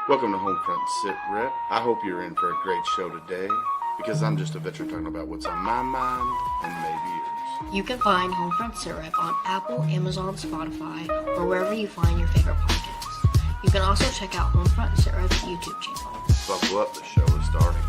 Welcome to HomeFront Sitrep. I hope you're in for a great show today because I'm just a veteran talking about what's on my mind and maybe yours. You can find HomeFront Sitrep on Apple, Amazon, Spotify, or wherever you find your favorite podcasts. You can also check out HomeFront Sitrep's YouTube channel. Buckle up, the show is starting.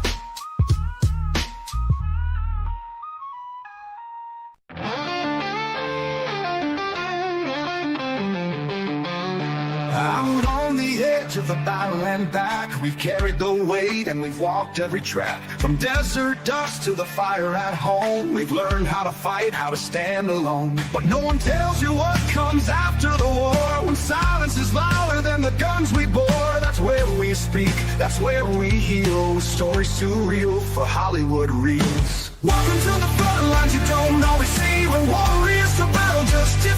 Out on the edge of the battle and back, we've carried the weight and we've walked every track. From desert dust to the fire at home, we've learned how to fight, how to stand alone. But no one tells you what comes after the war, when silence is louder than the guns we bore. That's where we speak, that's where we heal. Stories too real for Hollywood reels. Welcome to the front lines you don't always see, when warriors to battle just differently.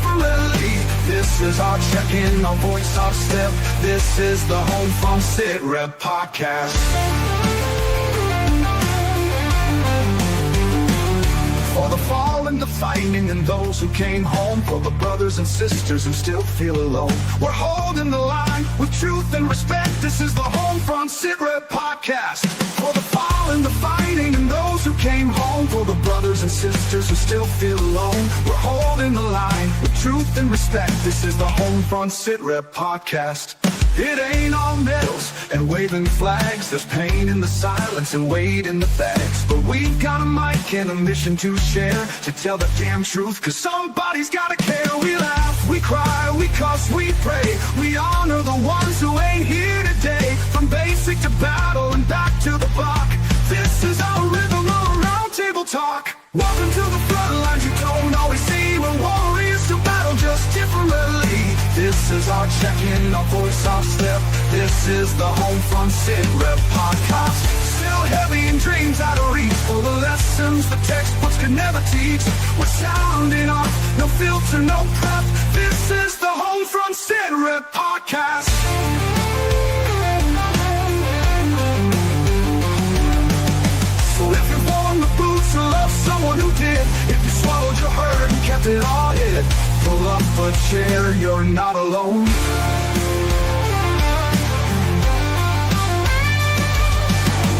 This is our check-in, our voice, our step. This is the HomeFront Sitrep podcast. For the fallen, the fighting, and those who came home. For the brothers and sisters who still feel alone. We're holding the line with truth and respect. This is the HomeFront Sitrep podcast. For the fallen, the fighting, and those who came home. For the brothers and sisters who still feel alone. We're holding the line with truth and respect. This is the HomeFront Sitrep podcast. It ain't all medals and waving flags. There's pain in the silence and weight in the facts. But we've got a mic and a mission to share, to tell the damn truth, cause somebody's gotta care. We laugh, we cry, we cuss, we pray. We honor the ones who ain't here today. From basic to battle and back to the block. This is our rhythm of round table talk. Welcome to the front lines you don't always see, when warriors to battle just differently. This is our check-in, our voice, our step. This is the HomeFront Sitrep podcast. Still heavy in dreams out of reach, full of lessons the textbooks could never teach. We're sounding off, no filter, no prep. This is the HomeFront Sitrep podcast. So if you've worn the boots or love someone who did, if you swallowed your hurt and kept it all hid, pull up a chair, you're not alone.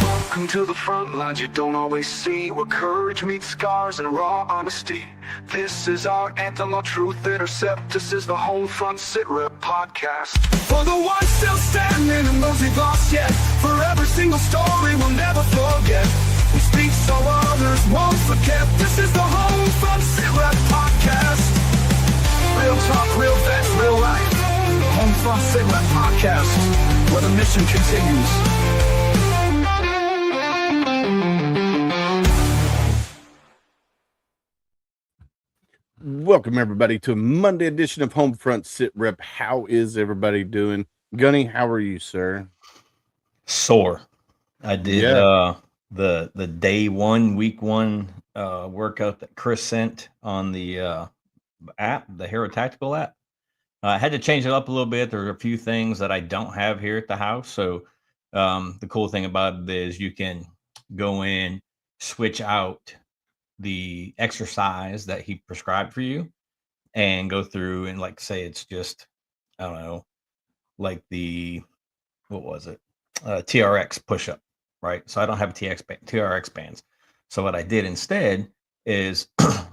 Welcome to the front lines you don't always see, where courage meets scars and raw honesty. This is our anthem, our truth intercept. This is the HomeFront Sitrep podcast. For the ones still standing and those we've lost yet, for every single story we'll never forget. We speak so others won't forget. This is the HomeFront Sitrep podcast. Real talk, real facts, real life. HomeFront Sitrep podcast, where the mission continues. Welcome, everybody, to a Monday edition of HomeFront Sitrep. How is everybody doing? Gunny, how are you, sir? Sore. I did the day one, week one workout that Chris sent on the app, the Hero Tactical app. I had to change it up a little bit. There are a few things that I don't have here at the house. So the cool thing about it is you can go in, switch out the exercise that he prescribed for you, and go through and, like, say it's just, I don't know, like the, what was it? TRX push-up, right? So I don't have TRX bands. So what I did instead is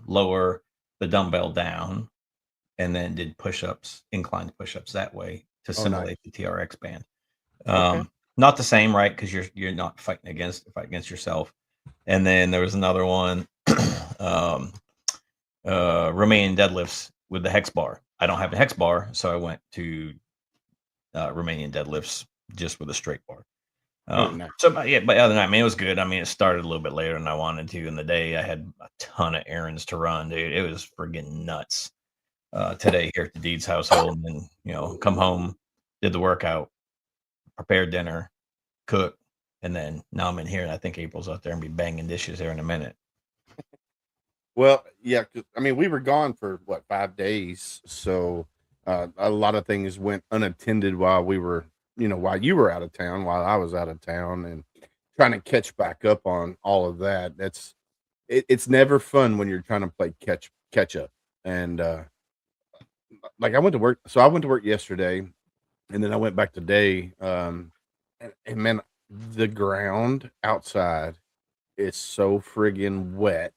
lower the dumbbell down and then did push-ups, inclined push-ups that way to simulate the TRX band. Not the same, right? Because you're not fight against yourself. And then there was another one, Romanian deadlifts with the hex bar. I don't have a hex bar, so I went to Romanian deadlifts just with a straight bar. So, but other than that, I mean, it was good. I mean, it started a little bit later than I wanted to in the day. I had a ton of errands to run, dude. It was friggin' nuts today here at the Deeds household. And, come home, did the workout, prepared dinner, cook, and then now I'm in here, and I think April's out there and be banging dishes here in a minute. Well, yeah, I mean, we were gone for 5 days, so a lot of things went unattended while we were, while you were out of town, while I was out of town, and trying to catch back up on all of that. It's never fun when you're trying to play catch up. And like I went to work yesterday, and then I went back today. and man, the ground outside is so friggin' wet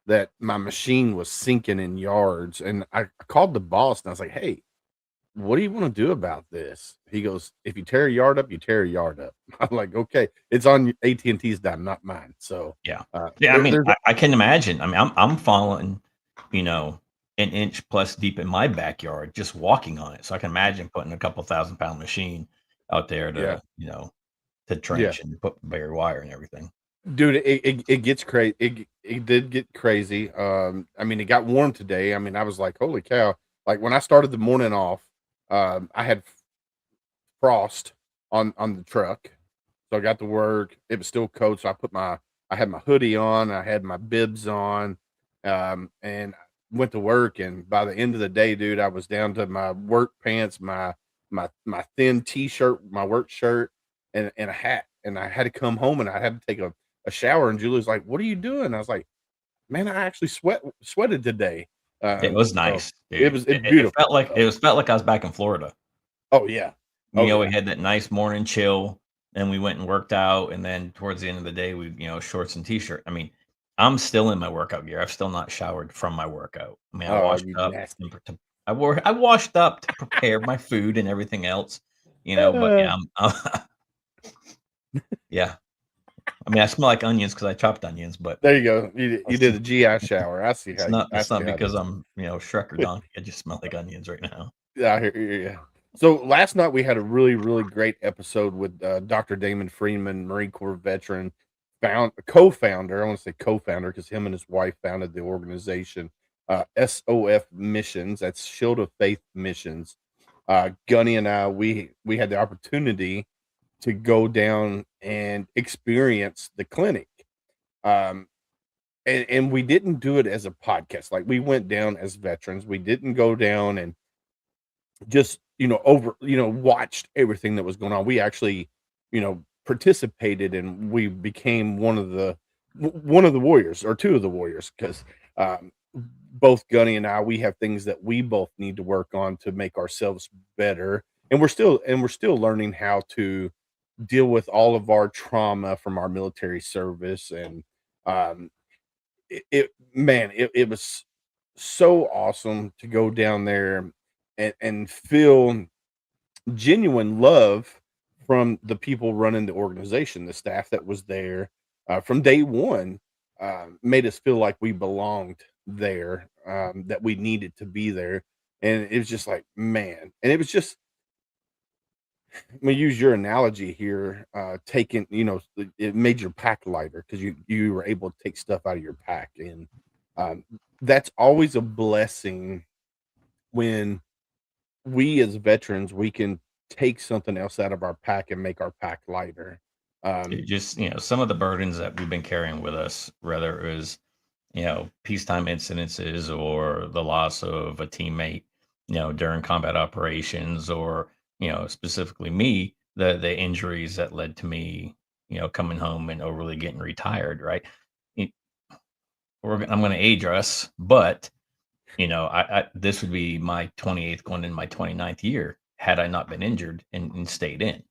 that my machine was sinking in yards. And I called the boss and I was like, "Hey, what do you want to do about this?" He goes, "If you tear a yard up, you tear a yard up." I'm like, "Okay, it's on AT&T's dime, not mine." So, Yeah. Yeah, I mean, there's I can imagine. I mean, I'm falling, you know, an inch plus deep in my backyard just walking on it. So I can imagine putting a couple 1,000-pound machine out there yeah, to, to yeah, trench and put bare wire and everything. dude, it gets crazy. It did get crazy. I mean, it got warm today. I mean, I was like, "Holy cow!" Like when I started the morning off, I had frost on the truck. So I got to work. It was still cold, so I had my hoodie on, I had my bibs on, and went to work. And by the end of the day, dude, I was down to my work pants, my thin t-shirt, my work shirt, and a hat. And I had to come home and I had to take a shower. And Julie's like, "What are you doing?" I was like, "Man, I actually sweated today." It was So nice, it dude. was it's It beautiful. felt like So, I was back in Florida. oh yeah, oh We yeah. had that nice morning chill, and we went and worked out, and then towards the end of the day, shorts and t-shirt. I mean, I'm still in my workout gear. I've still not showered from my workout. I mean, Oh, you nasty. I washed up to prepare my food and everything else, but yeah, yeah. I mean, I smell like onions because I chopped onions, but There you go. You it's did a GI shower. I it's see not how it because is. I'm, Shrek or Donkey. I just smell like onions right now. Yeah, I hear you. Yeah. So last night we had a really great episode with Dr. Damon Freeman, Marine Corps veteran, co-founder. I want to say co-founder because him and his wife founded the organization SOF Missions. That's Shield of Faith Missions. Gunny and I, we had the opportunity to go down and experience the clinic. Um, and we didn't do it as a podcast. Like we went down as veterans. We didn't go down and just, watched everything that was going on. We actually, participated and we became one of the warriors or two of the warriors because um, both Gunny and I, we have things that we both need to work on to make ourselves better. And we're still learning how to deal with all of our trauma from our military service. And um, it was so awesome to go down there and feel genuine love from the people running the organization, the staff that was there from day one. Made us feel like we belonged there, that we needed to be there. And it was just like, man, and it was just, I'm gonna use your analogy here. Taking, it made your pack lighter because you were able to take stuff out of your pack. And um, that's always a blessing when we as veterans, we can take something else out of our pack and make our pack lighter. It Um, just, some of the burdens that we've been carrying with us, whether it was, peacetime incidences or the loss of a teammate, during combat operations, or, specifically me, the injuries that led to me, coming home and overly getting retired, right? It- I'm going to age us, but, this would be my 28th, going in my 29th year had I not been injured and stayed in,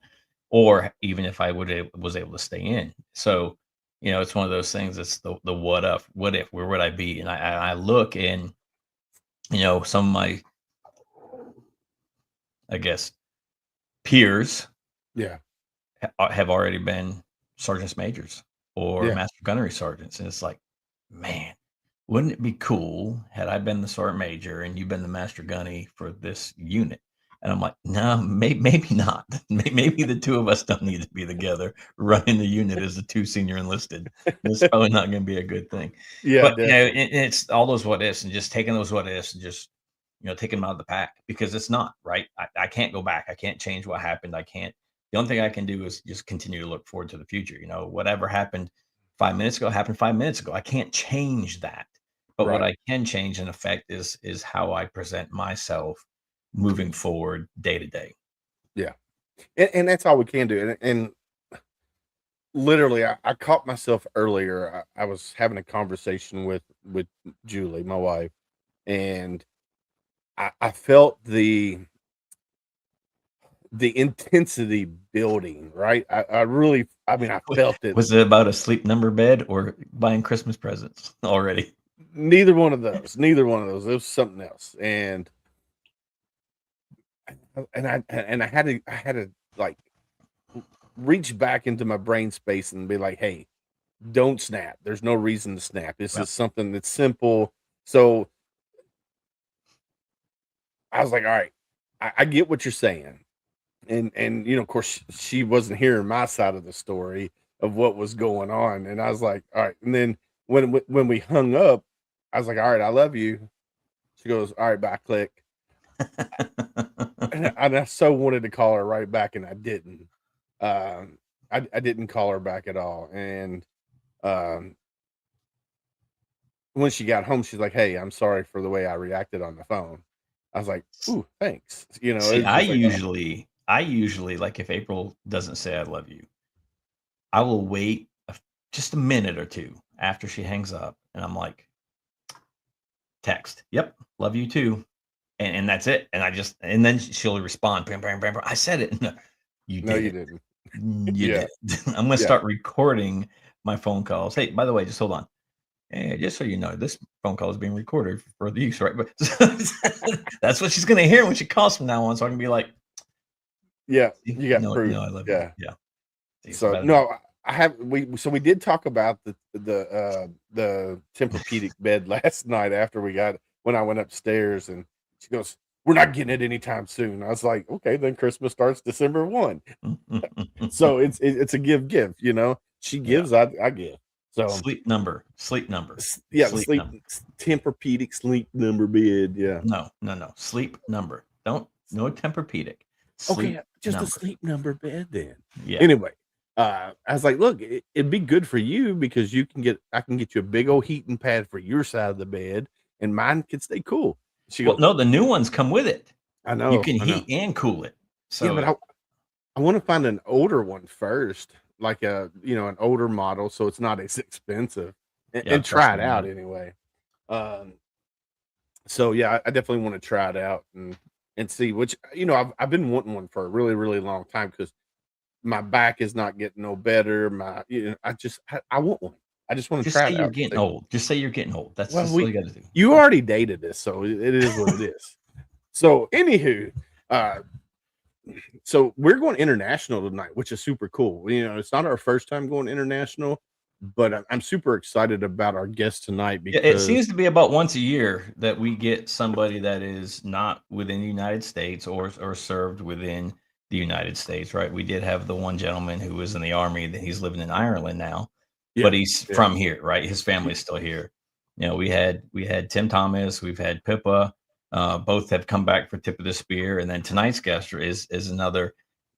or even if I was able to stay in. So, it's one of those things. It's the what if, where would I be? And I look and, some of my, I guess, peers yeah, have already been sergeants majors or yeah, master gunnery sergeants. And it's like, man, wouldn't it be cool had I been the sergeant major and you've been the master gunny for this unit? And I'm like, no, maybe not. Maybe the two of us don't need to be together running the unit as the two senior enlisted. It's probably not going to be a good thing. yeah, But definitely, it's all those what ifs, and just taking those what ifs and just taking them out of the pack, because it's not right. I can't go back. I can't change what happened. I can't. The only thing I can do is just continue to look forward to the future. Whatever happened 5 minutes ago happened 5 minutes ago. I can't change that. But what right, I can change and affect is how I present myself moving forward day to day. yeah, and that's all we can do. And literally, I caught myself earlier. I was having a conversation with Julie, my wife, and I felt the intensity building, right? I really, I mean, I felt it. Was it about a sleep number bed or buying Christmas presents already? Neither one of those. Neither one of those. It was something else. And I had to like reach back into my brain space and be like, hey, don't snap. There's no reason to snap. This Yep. is something that's simple. So I was like, all right, I get what you're saying. And of course she wasn't hearing my side of the story of what was going on. And I was like, all right. And then when we hung up, I was like, all right, I love you. She goes, all right, bye, click. And I so wanted to call her right back, and I didn't. I didn't call her back at all. And um, when she got home, she's like, "Hey, I'm sorry for the way I reacted on the phone." I was like, "Ooh, thanks." See, It's just like, oh, I usually like if April doesn't say I love you, I will wait just a minute or two after she hangs up, and I'm like, text, "Yep, love you too," and that's it. And then she'll respond, bam, bam, bam, bam. I said it. No, you no, you didn't. didn't. You Yeah, did. I'm gonna yeah, start recording my phone calls. Hey, by the way, just hold on. Hey, just so you know, this phone call is being recorded for the use, right? But that's what she's gonna hear when she calls from now on. So I can be like, yeah. "See, You got you proof. know, I love you." Yeah. Yeah. See, it's So better. no, I have we did talk about the Tempur-Pedic bed last night after when I went upstairs, and she goes, "We're not getting it anytime soon." I was like, "Okay, then Christmas starts December 1." So it's a give. She Yeah. gives, I give. So Sleep number. Sleep number. yeah, the Sleep sleep number. Tempur-Pedic sleep number bed. Yeah. No, no, no. Sleep number. Don't no Tempur-Pedic. Okay, Sleep just a number. sleep number bed then. Yeah. Anyway, I was like, "Look, it'd be good for you because I can get you a big old heating pad for your side of the bed, and mine can stay cool." She Well, goes, no, the new ones come with it. "I You know, can I know. heat and cool it. Yeah, but So, I want to find an older one first, like an older model, so it's not as expensive, yeah, and trust try it me, out man. anyway." Um, so yeah, I definitely want to try it out and see. Which I've been wanting one for a really really long time because my back is not getting no better. I want one. I just want to Just try say it you're out. getting old. Just say you're getting old. That's Well, just all you gotta do. you already dated this, so it is what it is. So, anywho, uh, so we're going international tonight, which is super cool. It's not our first time going international, but I'm super excited about our guest tonight Yeah, it because seems to be about once a year that we get somebody that is not within the United States or served within the United States, right? We did have the one gentleman who was in the army that he's living in Ireland now, but yeah, he's yeah, from here, right? His family's still here. You know, we had Tim Thomas, we've had Pippa, both have come back for tip of the spear, and then tonight's guest is another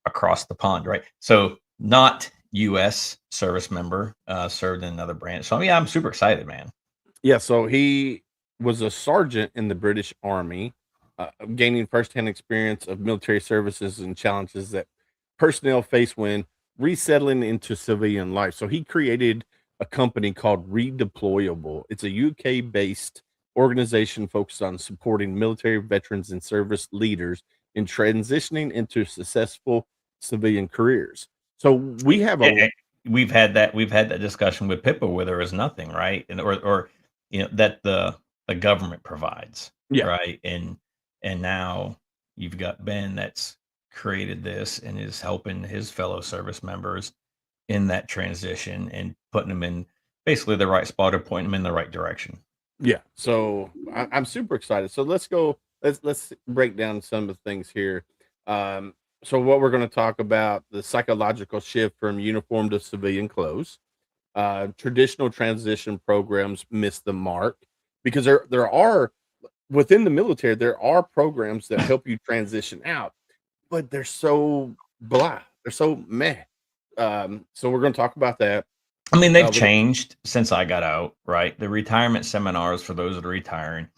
across the pond, right? So not U.S. service member, served in another branch. So yeah, I'm super excited, man. yeah. So he was a sergeant in the British Army, gaining firsthand experience of military services and challenges that personnel face when resettling into civilian life. So he created a company called Redeployable. It's a UK based organization focused on supporting military veterans and service leaders in transitioning into successful civilian careers. So we have Eh, a eh, we've had that discussion with Pippa where there was nothing, right? And or that the government provides, yeah, right? And now you've got Ben that's created this and is helping his fellow service members in that transition and putting them in basically the right spot or pointing them in the right direction. yeah. So I'm super excited. So let's go. Let's break down some of the things here. Um, so what we're going to talk about the psychological shift from uniform to civilian clothes. Traditional transition programs miss the mark because there are within the military there are programs that help you transition out, but they're so blah. They're so meh. So we're going to talk about that. I mean, they've We're gonna, changed since I got out, right? The retirement seminars for those that are retiring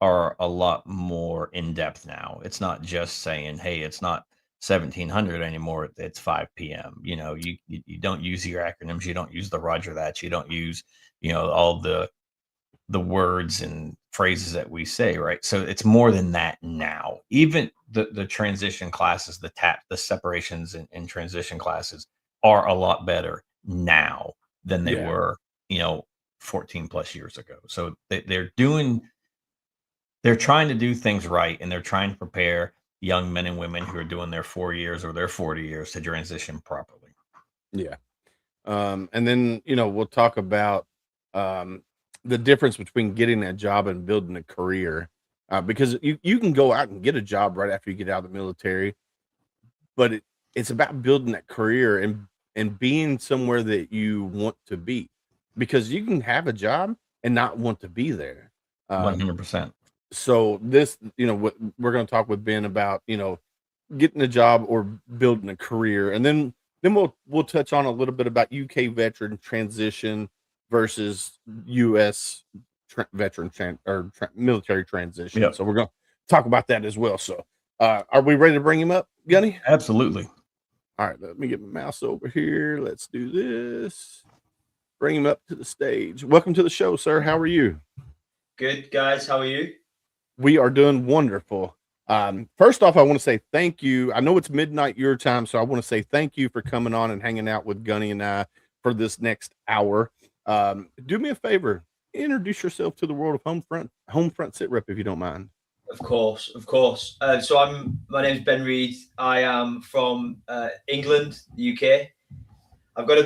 are a lot more in depth now. It's not just saying, "Hey, it's not 1700 anymore. It's 5 p.m." You know, you don't use your acronyms. You don't use the Roger that. You don't use, all the the words and phrases that we say, right? So it's more than that now. Even the transition classes, the separations and transition classes are a lot better now than they Yeah. were, 14 plus years ago. So they're trying to do things right, and they're trying to prepare young men and women who are doing their 4 years or their 40 years to transition properly. Yeah. And then, we'll talk about um, the difference between getting a job and building a career. Because you can go out and get a job right after you get out of the military, but it's about building that career and being somewhere that you want to be, because you can have a job and not want to be there. Um, 100%. so this, what we're going to talk with Ben about, getting a job or building a career, and then we'll touch on a little bit about UK veteran transition versus US veteran military transition. Yep. So we're going to talk about that as well. So are we ready to bring him up, Gunny? Absolutely. All right, let me get my mouse over here. Let's do this. Bring him up to the stage. Welcome to the show, sir. How are you? Good, guys. How are you? We are doing wonderful. First off, I want to say thank you. I know it's midnight your time, so I want to say thank you for coming on and hanging out with Gunny and I for this next hour. Do me a favor, introduce yourself to the world of HomeFront Sitrep, if you don't mind. Of course, of course. My name's Ben Reed. I am from England, the UK. I've got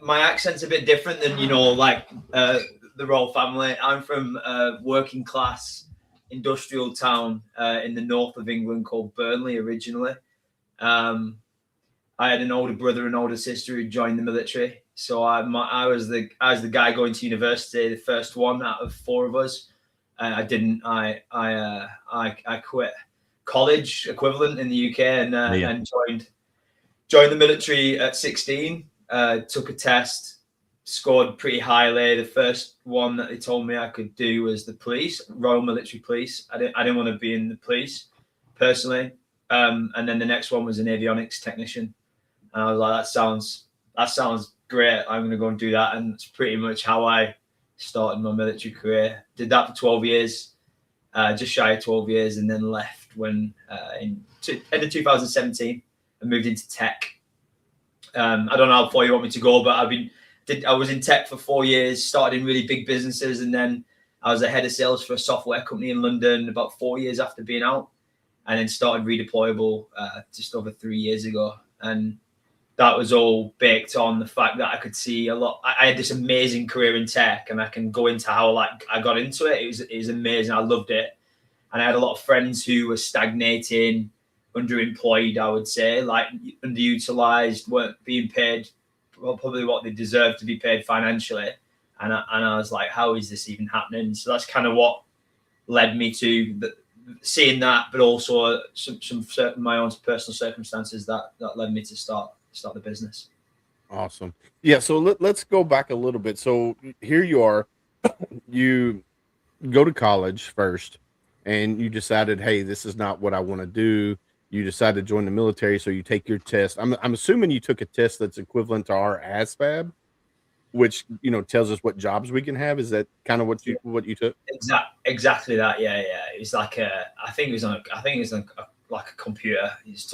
my accent's a bit different than, the royal family. I'm from a working class industrial town in the north of England called Burnley originally. I had an older brother and older sister who joined the military. So I was the guy going to university, the first one out of four of us. I didn't. I quit college equivalent in the UK and joined the military at 16. Took a test, scored pretty highly. The first one that they told me I could do was the police, Royal Military Police. I didn't want to be in the police personally. And then the next one was an avionics technician. And I was like, that sounds great. I'm going to go and do that. And it's pretty much how I started my military career. Did that for 12 years, just shy of 12 years, and then left when end of 2017 and moved into tech. I don't know how far you want me to go, but I was in tech for 4 years, started in really big businesses, and then I was a head of sales for a software company in London about 4 years after being out, and then started Redeployable just over 3 years ago. And that was all baked on the fact that I could see a lot. I had this amazing career in tech, and I can go into how I got into it. It was amazing. I loved it. And I had a lot of friends who were stagnating, underemployed, I would say, like underutilized, weren't being paid probably what they deserve to be paid financially. And I was like, how is this even happening? So that's kind of what led me to seeing that, but also some certain my own personal circumstances that led me to start the business. Awesome. Yeah. So let's go back a little bit. So here you are, you go to college first and you decided, hey, this is not what I want to do. You decided to join the military. So you take your test. I'm assuming you took a test that's equivalent to our ASVAB, which, tells us what jobs we can have. Is that kind of what you took? Exactly that. Yeah. It was like I think it was like a computer. You just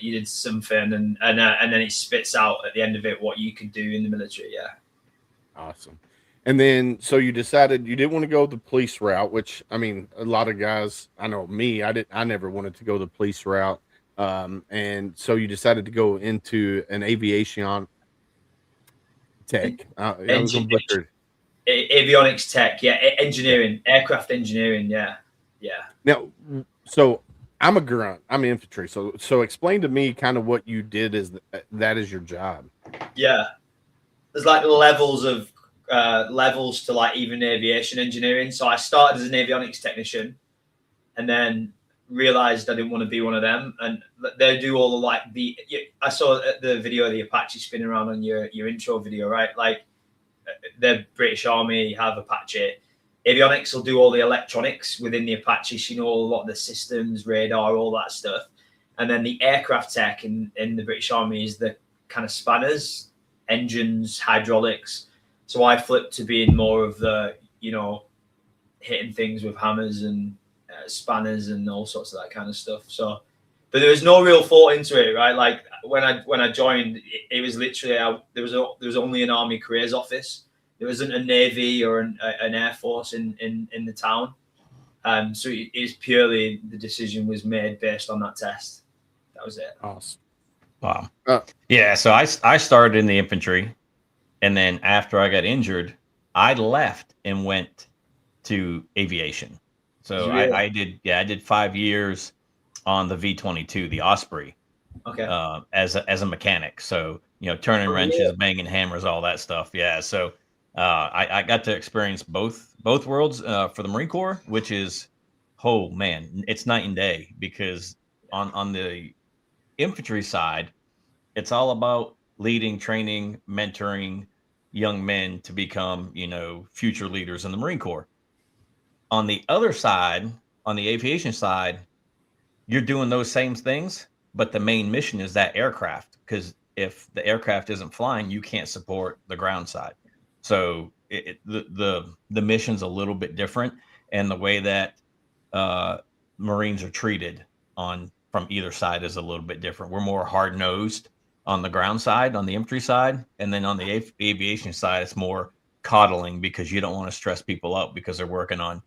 you did something, and then it spits out at the end of it what you could do in the military. Yeah. Awesome. And then, so you decided you didn't want to go the police route, which, I mean, a lot of guys, I know me, I never wanted to go the police route. And so you decided to go into an aviation tech. Avionics tech. Yeah. Engineering, aircraft engineering. Yeah. Now, so I'm a grunt. I'm infantry. So explain to me kind of what you did that is your job. Yeah. There's like levels to like even aviation engineering. So I started as an avionics technician and then realized I didn't want to be one of them. And they do all the I saw the video of the Apache spinning around on your intro video, right? Like the British Army have Apache. Avionics will do all the electronics within the Apache, a lot of the systems, radar, all that stuff. And then the aircraft tech in the British Army is the kind of spanners, engines, hydraulics. So I flipped to being more of the you know, hitting things with hammers and spanners and all sorts of that kind of stuff. So, but there was no real thought into it, right? Like when I joined, it was literally there was only an Army careers office. There wasn't a Navy or an Air Force in the town. So it is purely the decision was made based on that test. That was it. Awesome. Wow. Yeah. So I started in the infantry, and then after I got injured, I left and went to aviation. So I did 5 years on the V-22, the Osprey, Okay. as a mechanic. So turning wrenches, banging hammers, all that stuff. Yeah. So I got to experience both worlds for the Marine Corps, which is, oh man, it's night and day, because on the infantry side, it's all about leading, training, mentoring young men to become, future leaders in the Marine Corps. On the other side, on the aviation side, you're doing those same things, but the main mission is that aircraft, because if the aircraft isn't flying, you can't support the ground side. So the mission's a little bit different, and the way that Marines are treated from either side is a little bit different. We're more hard nosed on the ground side, on the infantry side, and then on the aviation side, it's more coddling, because you don't want to stress people out because they're working on,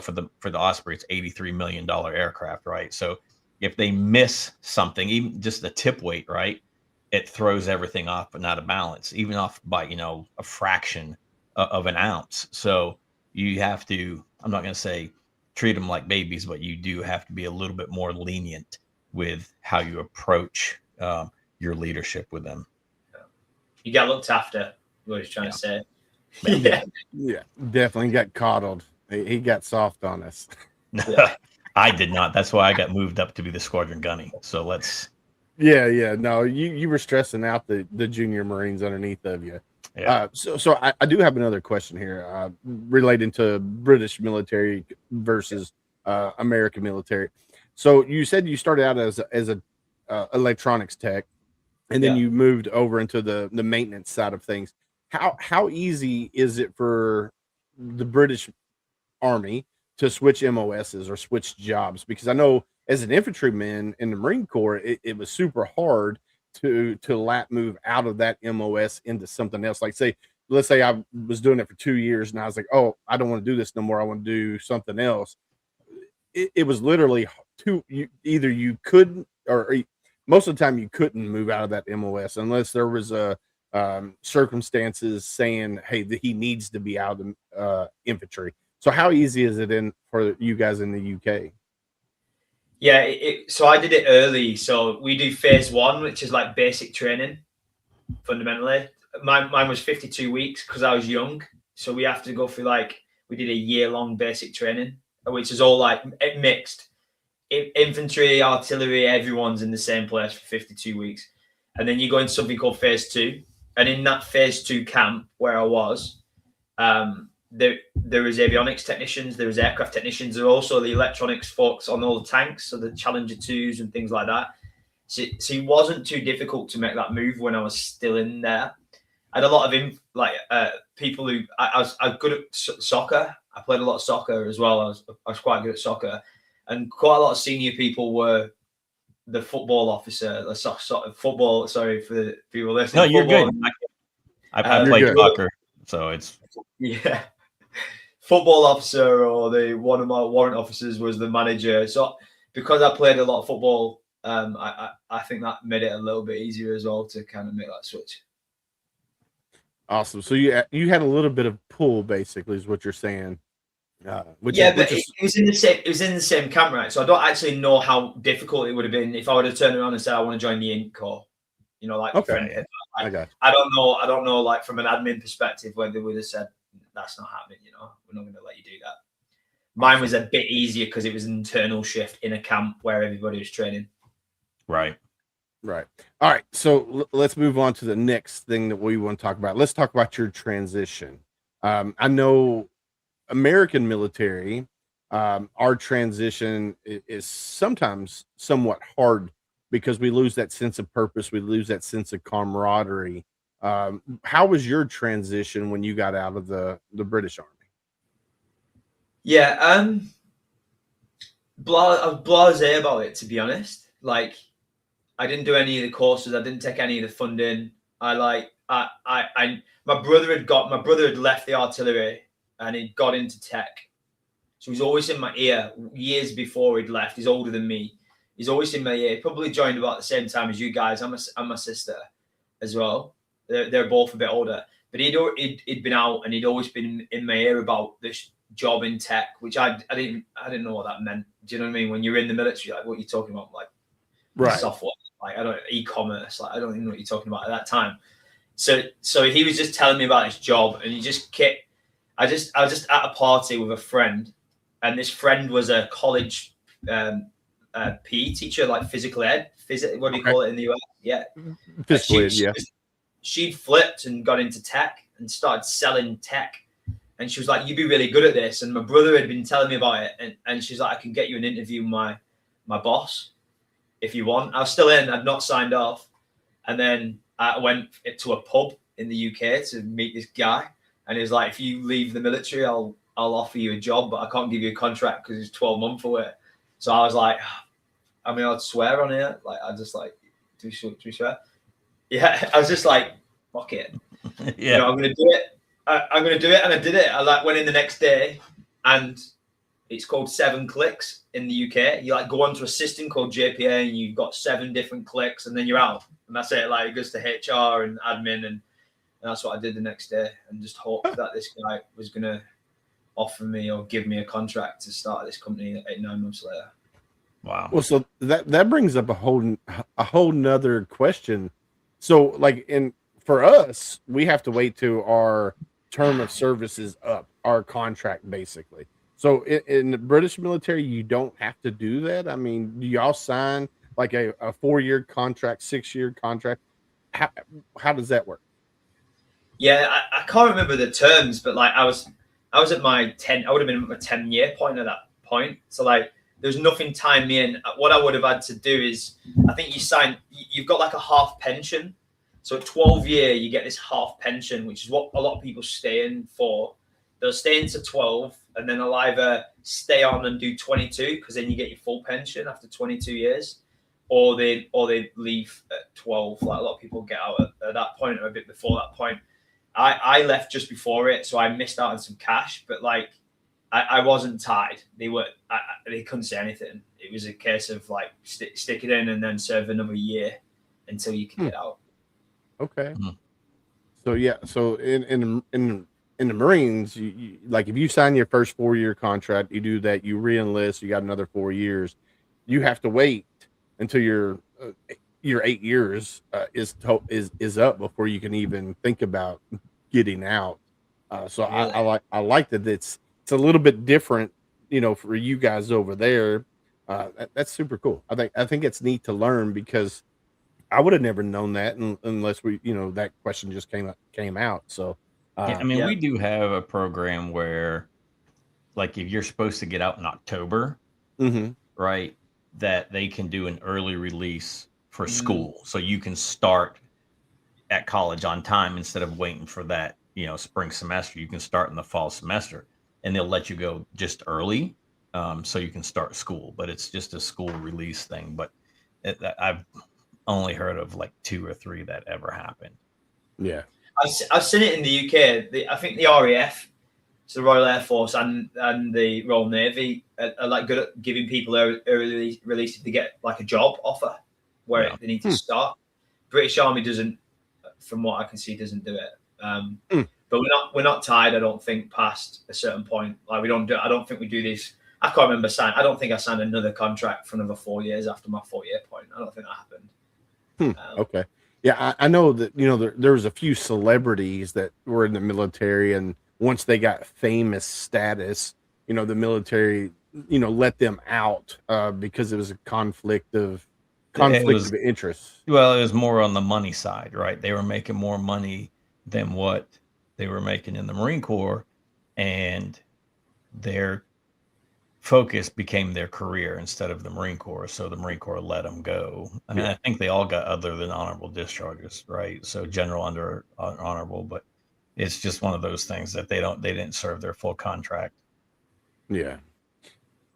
for the Osprey, it's $83 million aircraft, right? So if they miss something, even just the tip weight, right, it throws everything off and out of balance, even off by a fraction of an ounce. So you have to, I'm not going to say treat them like babies, but you do have to be a little bit more lenient with how you approach your leadership with them. You got looked after, what he's trying to say. Yeah, definitely got coddled. He got soft on us. I did not. That's why I got moved up to be the squadron gunny. So let's. Yeah. No, you were stressing out the junior Marines underneath of you. Yeah. So I do have another question here relating to British military versus American military. So you said you started out as a electronics tech, and then you moved over into the maintenance side of things. How easy is it for the British Army to switch MOSs or switch jobs? Because I know as an infantryman in the Marine Corps, it was super hard to lat move out of that MOS into something else. Like let's say I was doing it for 2 years and I was like, oh, I don't want to do this no more. I want to do something else. It was literally either you couldn't, or most of the time you couldn't move out of that MOS unless there was a circumstances saying, hey, he needs to be out of infantry. So how easy is it for you guys in the UK? Yeah, so I did it early. So we do phase 1, which is like basic training, fundamentally. Mine was 52 weeks because I was young. So we have to go through we did a year-long basic training, which is all mixed. Infantry, artillery, everyone's in the same place for 52 weeks. And then you go into something called phase 2. And in that phase 2 camp where I was, there was avionics technicians, there was aircraft technicians, there were also the electronics folks on all the tanks, so the Challenger 2s and things like that. So it wasn't too difficult to make that move when I was still in there. I had a lot of people who I was good at soccer. I played a lot of soccer as well. I was quite good at soccer, and quite a lot of senior people were the football officer, football. Sorry for the people listening. No, you're football. Good. I played soccer, so it's football officer, or one of my warrant officers was the manager. So because I played a lot of football, I think that made it a little bit easier as well to kind of make that switch. Awesome. So you had a little bit of pull, basically, is what you're saying. It was in the same camp, right? So I don't actually know how difficult it would have been if I would have turned around and said I want to join the Inc. Corps. Okay. I don't know, from an admin perspective, whether they would have said that's not happening. We're not going to let you do that. Mine was a bit easier because it was an internal shift in a camp where everybody was training. Right. All right. So let's move on to the next thing that we want to talk about. Let's talk about your transition. I know American military, our transition is sometimes somewhat hard because we lose that sense of purpose. We lose that sense of camaraderie. How was your transition when you got out of the British Army? Yeah, I was blasé about it, to be honest. Like, I didn't do any of the courses. I didn't take any of the funding. My brother had left the artillery and he'd got into tech. So he's always in my ear years before he'd left. He's older than me. He's always in my ear. He probably joined about the same time as you guys. I'm a sister as well. They're both a bit older. But he'd been out and he'd always been in my ear about this job in tech, which I didn't know what that meant. Do you know what I mean? When you're in the military, like what you're talking about, like software, like I don't e-commerce, like I don't even know what you're talking about at that time. So he was just telling me about his job, and he just kept. I was just at a party with a friend, and this friend was a college PE teacher, like physical ed, what do you call it in the US? Yeah, physical ed, yeah. She'd flipped and got into tech and started selling tech. And she was like, "You'd be really good at this." And my brother had been telling me about it. And she's like, "I can get you an interview with my boss if you want." I was still in, I'd not signed off. And then I went to a pub in the UK to meet this guy. And he was like, "If you leave the military, I'll offer you a job, but I can't give you a contract because it's 12 months away." So I was like, I mean, I'd swear on here. Like, I just like, do we swear? Yeah, I was just like, fuck it. Yeah. You know, I'm going to do it. I'm going to do it. And I did it. I like went in the next day, and it's called 7 clicks in the UK. You like go onto a system called JPA and you've got 7 different clicks and then you're out. And that's it. Like it goes to HR and admin. And that's what I did the next day, and just hoped that this guy was going to offer me or give me a contract to start this company 8-9 months later. Wow. Well, so that brings up a whole nother question. So like for us, we have to wait till our term of service is up, our contract basically. So in the British military, you don't have to do that. I mean, do y'all sign like a 4-year contract, 6-year contract? How does that work? Yeah, I can't remember the terms, but like I was at my 10. I would have been at my 10-year point at that point. So like, there's nothing tying me in. What I would have had to do is, I think you've got like a half pension. So at 12-year, you get this half pension, which is what a lot of people stay in for. They'll stay into 12, and then they'll either stay on and do 22, because then you get your full pension after 22 years, or they leave at 12. Like a lot of people get out at that point or a bit before that point. I left just before it, so I missed out on some cash, but like I wasn't tied. They couldn't say anything. It was a case of like stick it in and then serve another year until you can get out. Okay. So yeah, so in the Marines, you like if you sign your first 4-year contract, you do that, you re-enlist, you got another 4 years. You have to wait until your 8 years is up before you can even think about getting out. So really? I like that it's a little bit different, you know, for you guys over there. That's super cool. I think it's neat to learn, because I would have never known that unless that question just came out. So yeah, I mean, we do have a program where, like, if you're supposed to get out in October, right, that they can do an early release for school, so you can start at college on time instead of waiting for that, spring semester. You can start in the fall semester, and they'll let you go just early, so you can start school. But it's just a school release thing. But I've only heard of like 2 or 3 that ever happened. Yeah, I've seen it in the UK. I think the RAF, so the Royal Air Force and the Royal Navy are like good at giving people early release if they get like a job offer where they need to start. British Army doesn't, from what I can see, doesn't do it. But we're not tied, I don't think, past a certain point. Like I don't think we do this. I can't remember I don't think I signed another contract for another 4 years after my 4-year point. I don't think that happened. Okay. Yeah, I know that, there was a few celebrities that were in the military, and once they got famous status, the military, let them out because it was a conflict of interest. Well, it was more on the money side, right? They were making more money than what they were making in the Marine Corps, and their focus became their career instead of the Marine Corps. So the Marine Corps let them go. I mean, I think they all got other than honorable discharges, right? So general under honorable, but it's just one of those things that they didn't serve their full contract. Yeah.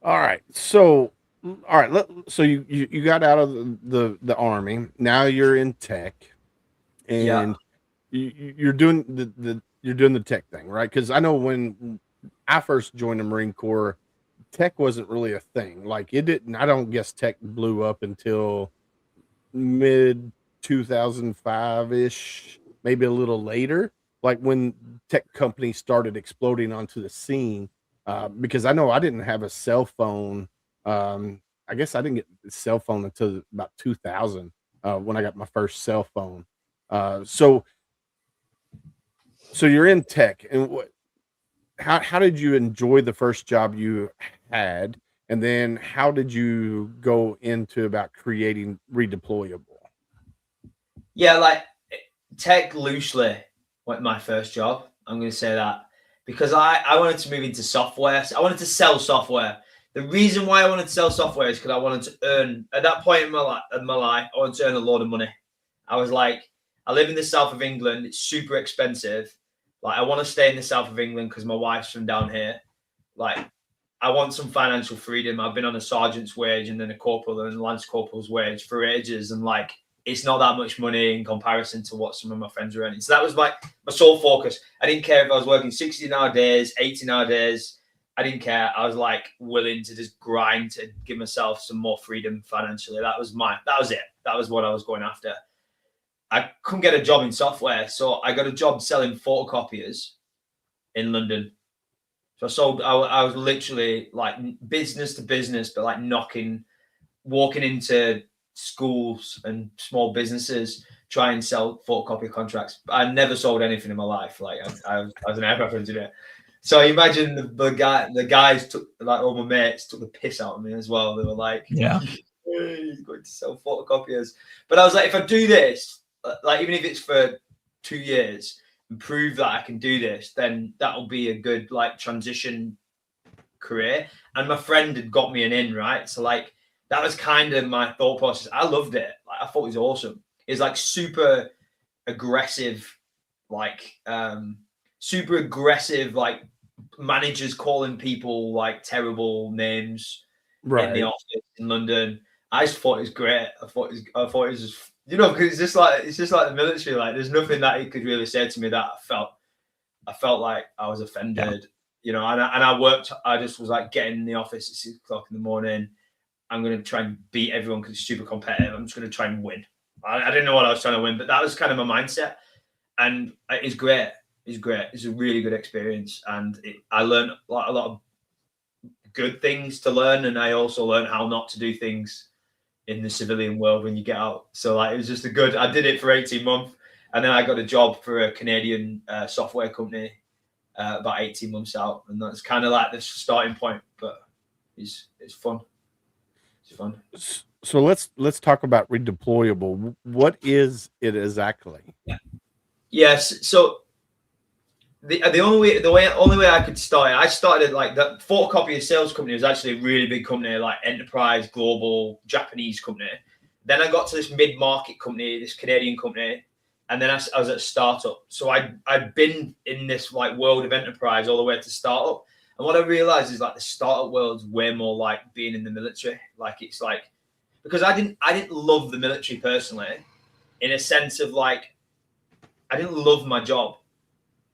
All right. So, all right. So you got out of the army. Now you're in tech, Yeah. and you're doing you're doing the tech thing, right? Because I know when I first joined the Marine Corps, tech wasn't really a thing. Like it didn't. I don't guess tech blew up until mid 2005 ish, maybe a little later, like when tech companies started exploding onto the scene. Because I know I didn't have a cell phone. I guess I didn't get a cell phone until about 2000 when I got my first cell phone. So you're in tech, and how did you enjoy the first job you had, and then how did you go into about creating redeployable? Yeah, like tech loosely went my first job. I'm going to say that because I wanted to move into software. So I wanted to sell software. The reason why I wanted to sell software is because I wanted to earn at that point in my life. I wanted to earn a lot of money. I was like, I live in the south of England. It's super expensive. Like I want to stay in the south of England because my wife's from down here. Like I want some financial freedom. I've been on a sergeant's wage and then a corporal and a lance corporal's wage for ages, and like it's not that much money in comparison to what some of my friends are earning. So that was my sole focus. I didn't care if I was working 16-hour days, 18-hour days. I didn't care. I was like willing to just grind to give myself some more freedom financially. That was it. That was what I was going after. I couldn't get a job in software, so I got a job selling photocopiers in London. So I was literally like business to business, but like walking into schools and small businesses, try and sell photocopy contracts. I never sold anything in my life. Like I was an aircraft engineer. So imagine the guys took, like all my mates took the piss out of me as well. They were like, Yeah. he's going to sell photocopiers. But I was like, if I do this, like even if it's for 2 years and prove that I can do this, then that'll be a good like transition career. And my friend had got me an in, right? So like that was kind of my thought process. I loved it. Like I thought it was awesome. It's like super aggressive, like managers calling people like terrible names in the office in London. I just thought it was great. I thought it was just, because it's just like the military. Like there's nothing that he could really say to me that I felt like I was offended. And I just was like getting in the office at 6 o'clock in the morning. I'm going to try and beat everyone because it's super competitive. I'm just going to try and win. I didn't know what I was trying to win, but that was kind of my mindset. And it's great. It's great. It's a really good experience. And I learned a lot of good things to learn. And I also learned how not to do things in the civilian world when you get out. So like, it was just I did it for 18 months. And then I got a job for a Canadian software company about 18 months out. And that's kind of like the starting point, but it's fun. It's fun. So let's talk about redeployable. What is it exactly? Yes. So the only way I could start it, I started like the photocopier sales company was actually a really big company, like enterprise, global, Japanese company. Then I got to this mid-market company, this Canadian company, and then I was at a startup. So I'd been in this like world of enterprise all the way to startup. And what I realized is like the startup world's way more like being in the military. Like it's like, because I didn't love the military personally, in a sense of like, I didn't love my job.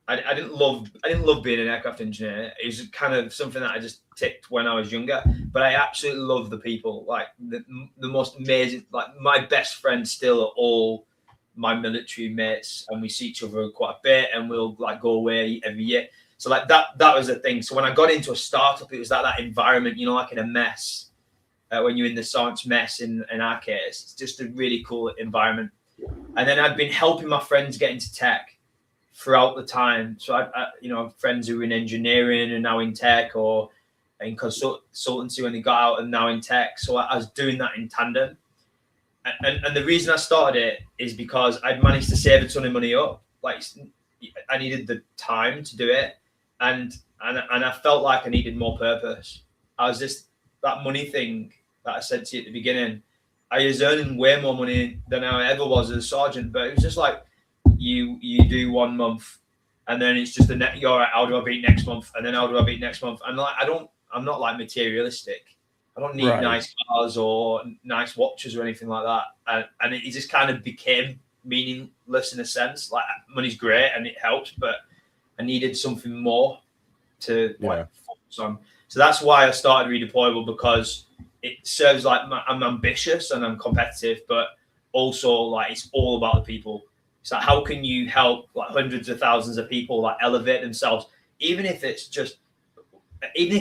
I didn't love being an aircraft engineer. It was kind of something that I just ticked when I was younger. But I absolutely love the people. Like the most amazing. Like my best friends still are all my military mates, and we see each other quite a bit, and we'll like go away every year. So like that was the thing. So when I got into a startup, it was like that environment, like in a mess. When you're in the science mess in our case, it's just a really cool environment. And then I've been helping my friends get into tech throughout the time. So I have friends who are in engineering and now in tech, or in consultancy when they got out and now in tech. So I was doing that in tandem. And the reason I started it is because I'd managed to save a ton of money up. Like I needed the time to do it. And I felt like I needed more purpose. I was just, that money thing that I said to you at the beginning, I was earning way more money than I ever was as a sergeant, but it was just like, you do 1 month and then it's just you're right, how do I beat next month? And then how do I beat next month? And like, I'm not like materialistic. I don't need Right. nice cars or nice watches or anything like that. And it just kind of became meaningless in a sense. Like money's great and it helps, but I needed something more to like focus on. So that's why I started Redeployable, because it serves like I'm ambitious and I'm competitive, but also like it's all about the people. It's like, how can you help like hundreds of thousands of people like elevate themselves, even if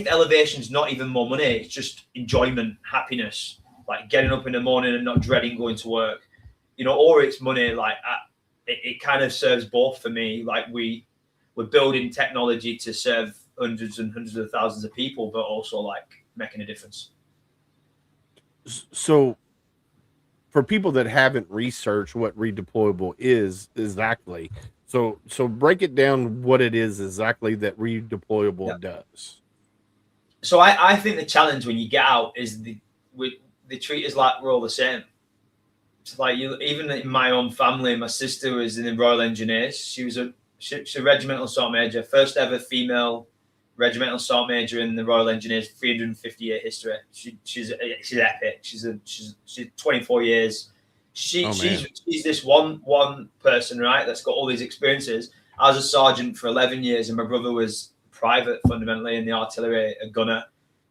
elevation's not even more money, it's just enjoyment, happiness, like getting up in the morning and not dreading going to work, or it's money. Like it kind of serves both for me. Like we're building technology to serve hundreds and hundreds of thousands of people, but also like making a difference. So for people that haven't researched what Redeployable is exactly, so break it down what it is exactly that Redeployable does. So I think the challenge when you get out is they treat us like we're all the same. It's like even in my own family, my sister was in the Royal Engineers. She's a regimental sergeant major, first ever female regimental sergeant major in the Royal Engineers, 350-year history. She's epic. She's 24 years. She's this one person, right, that's got all these experiences. I was a sergeant for 11 years, and my brother was private fundamentally in the artillery, a gunner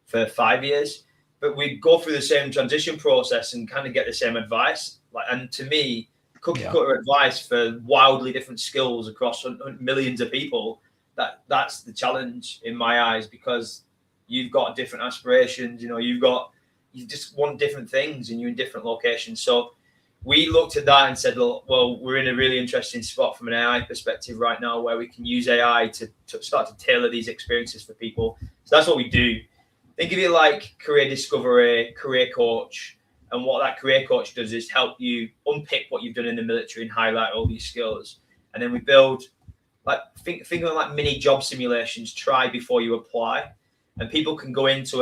for 5 years. But we go through the same transition process and kind of get the same advice. Like, and to me, cookie cutter advice for wildly different skills across millions of people. That's the challenge in my eyes, because you've got different aspirations. You just want different things, and you're in different locations. So we looked at that and said, well, we're in a really interesting spot from an AI perspective right now, where we can use AI to start to tailor these experiences for people. So that's what we do. Think of it like career discovery, career coach. And what that career coach does is help you unpick what you've done in the military and highlight all these skills. And then we build, like, think of like mini job simulations, try before you apply. And people can go into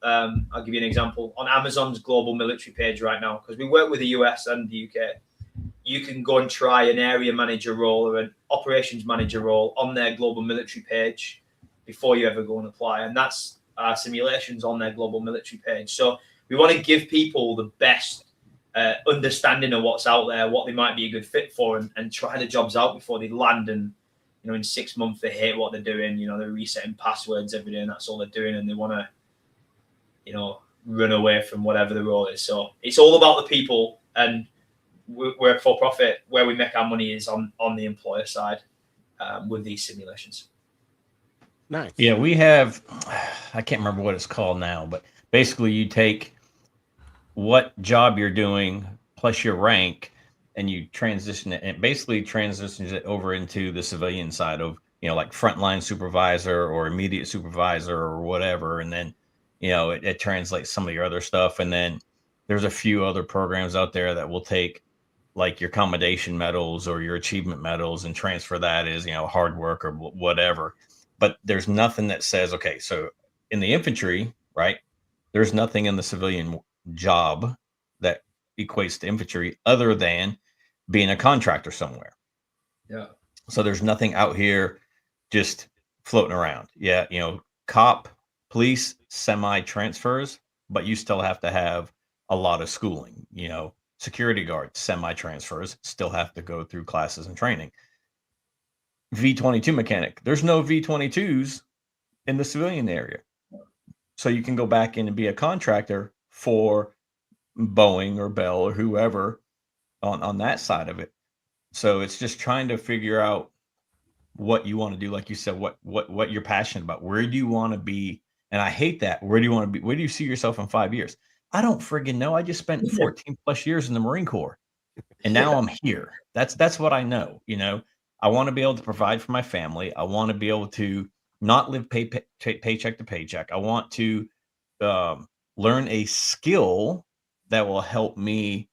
I'll give you an example. On Amazon's global military page right now, because we work with the US and the UK, you can go and try an area manager role or an operations manager role on their global military page before you ever go and apply. And that's simulations on their global military page. So we want to give people the best understanding of what's out there, what they might be a good fit for, and try the jobs out before they land. And in 6 months they hate what they're doing. They're resetting passwords every day, and that's all they're doing, and they want to run away from whatever the role is. So it's all about the people, and we're for profit. Where we make our money is on the employer side with these simulations. Nice. Yeah, we have, I can't remember what it's called now, but basically you take what job you're doing plus your rank, and you transition it, and it basically transitions it over into the civilian side of, like frontline supervisor or immediate supervisor or whatever. And then, it translates some of your other stuff. And then there's a few other programs out there that will take like your commendation medals or your achievement medals and transfer that as, hard work or whatever. But there's nothing that says, okay, so in the infantry, right, there's nothing in the civilian job that equates to infantry other than being a contractor somewhere. Yeah. So there's nothing out here just floating around. Yeah. Cop, police, semi transfers, but you still have to have a lot of schooling. Security guards, semi transfers, still have to go through classes and training. V-22 mechanic, there's no V-22s in the civilian area. So you can go back in and be a contractor for Boeing or Bell or whoever on that side of it. So it's just trying to figure out what you want to do. Like you said, what you're passionate about. Where do you want to be? And I hate that. Where do you want to be? Where do you see yourself in 5 years? I don't friggin' know. I just spent 14 plus years in the Marine Corps, and now I'm here. That's what I know. I want to be able to provide for my family. I want to be able to not live paycheck to paycheck. I want to learn a skill that will help me,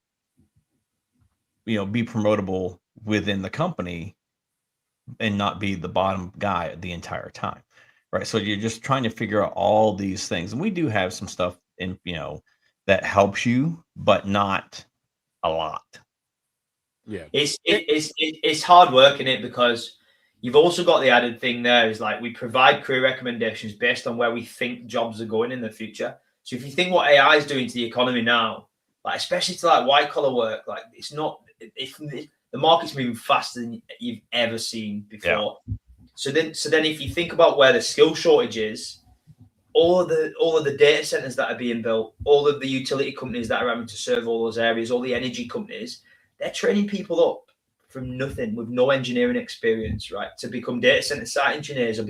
be promotable within the company and not be the bottom guy the entire time. Right. So you're just trying to figure out all these things. And we do have some stuff in, that helps you, but not a lot. Yeah. It's hard work in it, because You've also got the added thing there is like we provide career recommendations based on where we think jobs are going in the future. So if you think what AI is doing to the economy now, like especially to like white collar work, like the market's moving faster than you've ever seen before. Yeah. So then if you think about where the skill shortage is, all of the data centers that are being built, all of the utility companies that are having to serve all those areas, all the energy companies, they're training people up from nothing with no engineering experience, right? To become data center site engineers or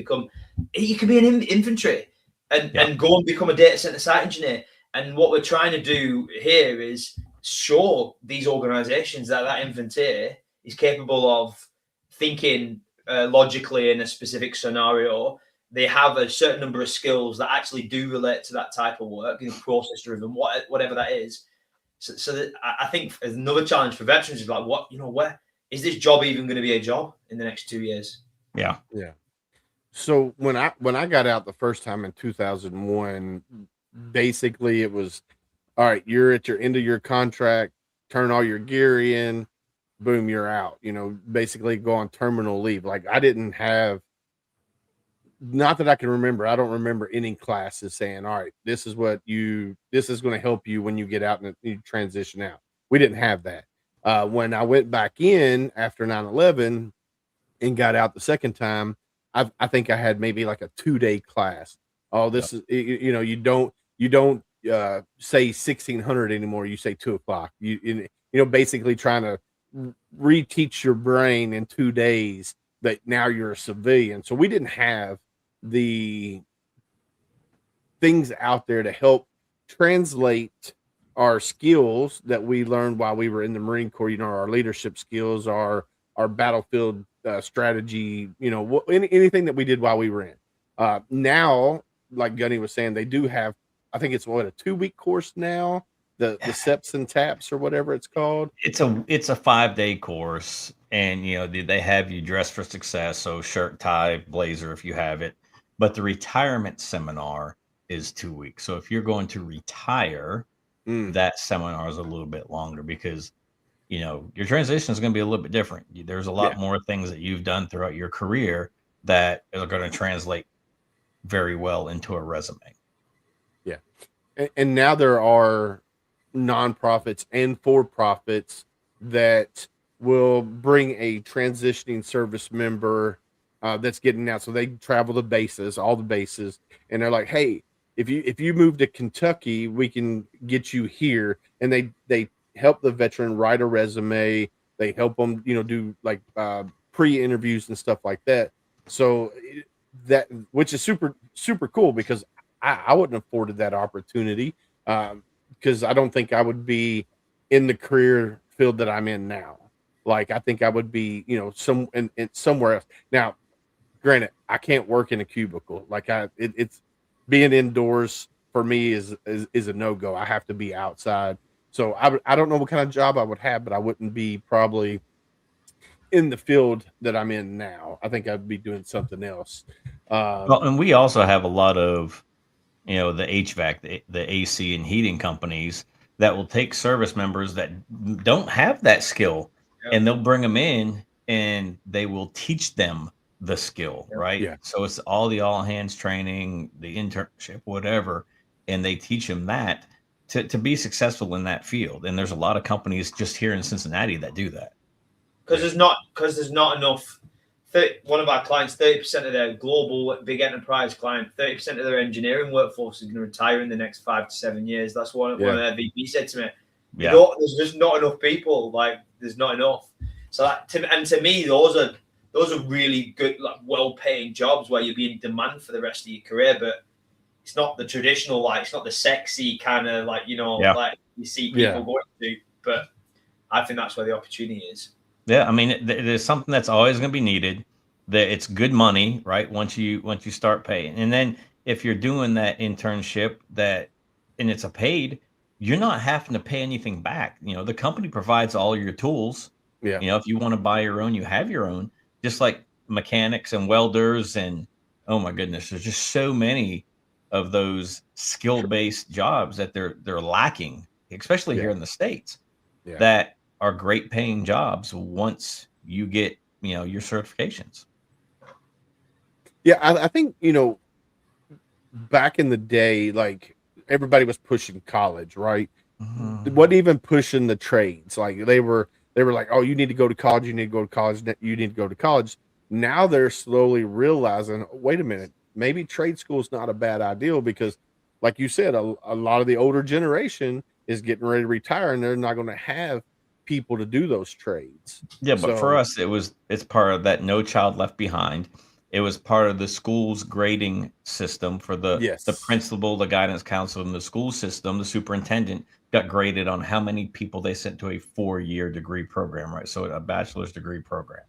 you can be an infantry and go and become a data center site engineer. And what we're trying to do here is show these organizations that infantry is capable of thinking logically in a specific scenario. They have a certain number of skills that actually do relate to that type of work, process driven, whatever that is. So that I think another challenge for veterans is like, where is this job even going to be a job in the next 2 years? Yeah. So when I got out the first time in 2001, basically it was, all right, you're at your end of your contract, turn all your gear in, boom, you're out. Basically go on terminal leave. Like I didn't have. Not that I can remember. I don't remember any classes saying, all right, this is going to help you when you get out and you transition out. We didn't have that. When I went back in after 9/11 and got out the second time, I think I had maybe like a 2-day class. Oh, this is, you don't say 1600 anymore. You say 2:00. Basically trying to reteach your brain in 2 days that now you're a civilian. So we didn't have the things out there to help translate our skills that we learned while we were in the Marine Corps, our leadership skills, our battlefield strategy, anything that we did while we were in. Now, like Gunny was saying, they do have, I think it's a 2-week course now, the SEPs and TAPs or whatever it's called. It's a 5-day course, and they have you dress for success, so shirt, tie, blazer if you have it. But the retirement seminar is 2 weeks. So if you're going to retire, that seminar is a little bit longer because your transition is going to be a little bit different. There's a lot more things that you've done throughout your career that are going to translate very well into a resume. Yeah. And now there are nonprofits and for-profits that will bring a transitioning service member that's getting out. So they travel the bases, all the bases, and they're like, hey, if you move to Kentucky, we can get you here. And they help the veteran write a resume. They help them, do like pre-interviews and stuff like that. So that, which is super, super cool because I wouldn't have afforded that opportunity because I don't think I would be in the career field that I'm in now. Like, I think I would be, somewhere else. Now, granted, I can't work in a cubicle. Like it's being indoors for me is a no-go. I have to be outside. So I don't know what kind of job I would have, but I wouldn't be probably in the field that I'm in now. I think I'd be doing something else. Well, and we also have a lot of, the HVAC, the AC and heating companies that will take service members that don't have that skill and they'll bring them in and they will teach them the skill, right? Yeah. So it's all hands training, the internship, whatever, and they teach them that to be successful in that field. And there's a lot of companies just here in Cincinnati that do that. Because there's not enough. One of our clients, 30% of their global big enterprise client, 30% of their engineering workforce is going to retire in the next 5 to 7 years. That's one of their VP said to me. There's just not enough people. Like, there's not enough. So to me, those are really good, like well-paying jobs where you'll be in demand for the rest of your career. But it's not the traditional, like it's not the sexy kind of like like you see people going to. But I think that's where the opportunity is. Yeah, I mean, there's something that's always going to be needed. That it's good money, right? Once you start paying, and then if you're doing that internship and it's a paid, you're not having to pay anything back. The company provides all your tools. Yeah. If you want to buy your own, you have your own. Just like mechanics and welders, and oh my goodness, there's just so many of those skill-based jobs that they're lacking, especially here in the States. Yeah. That are great paying jobs once you get your certifications. Yeah, I think, back in the day, like everybody was pushing college, right? Wasn't even pushing the trades. Like they were like, oh, you need to go to college, you need to go to college, you need to go to college. Now they're slowly realizing, wait a minute, maybe trade school is not a bad idea because, like you said, a lot of the older generation is getting ready to retire, and they're not going to have people to do those trades. Yeah, but for So us, it's part of that No Child Left Behind. It was part of the school's grading system for the yes, principal, the guidance counselor, and the school system. The superintendent got graded on how many people they sent to a 4-year degree program, right? So a bachelor's degree program.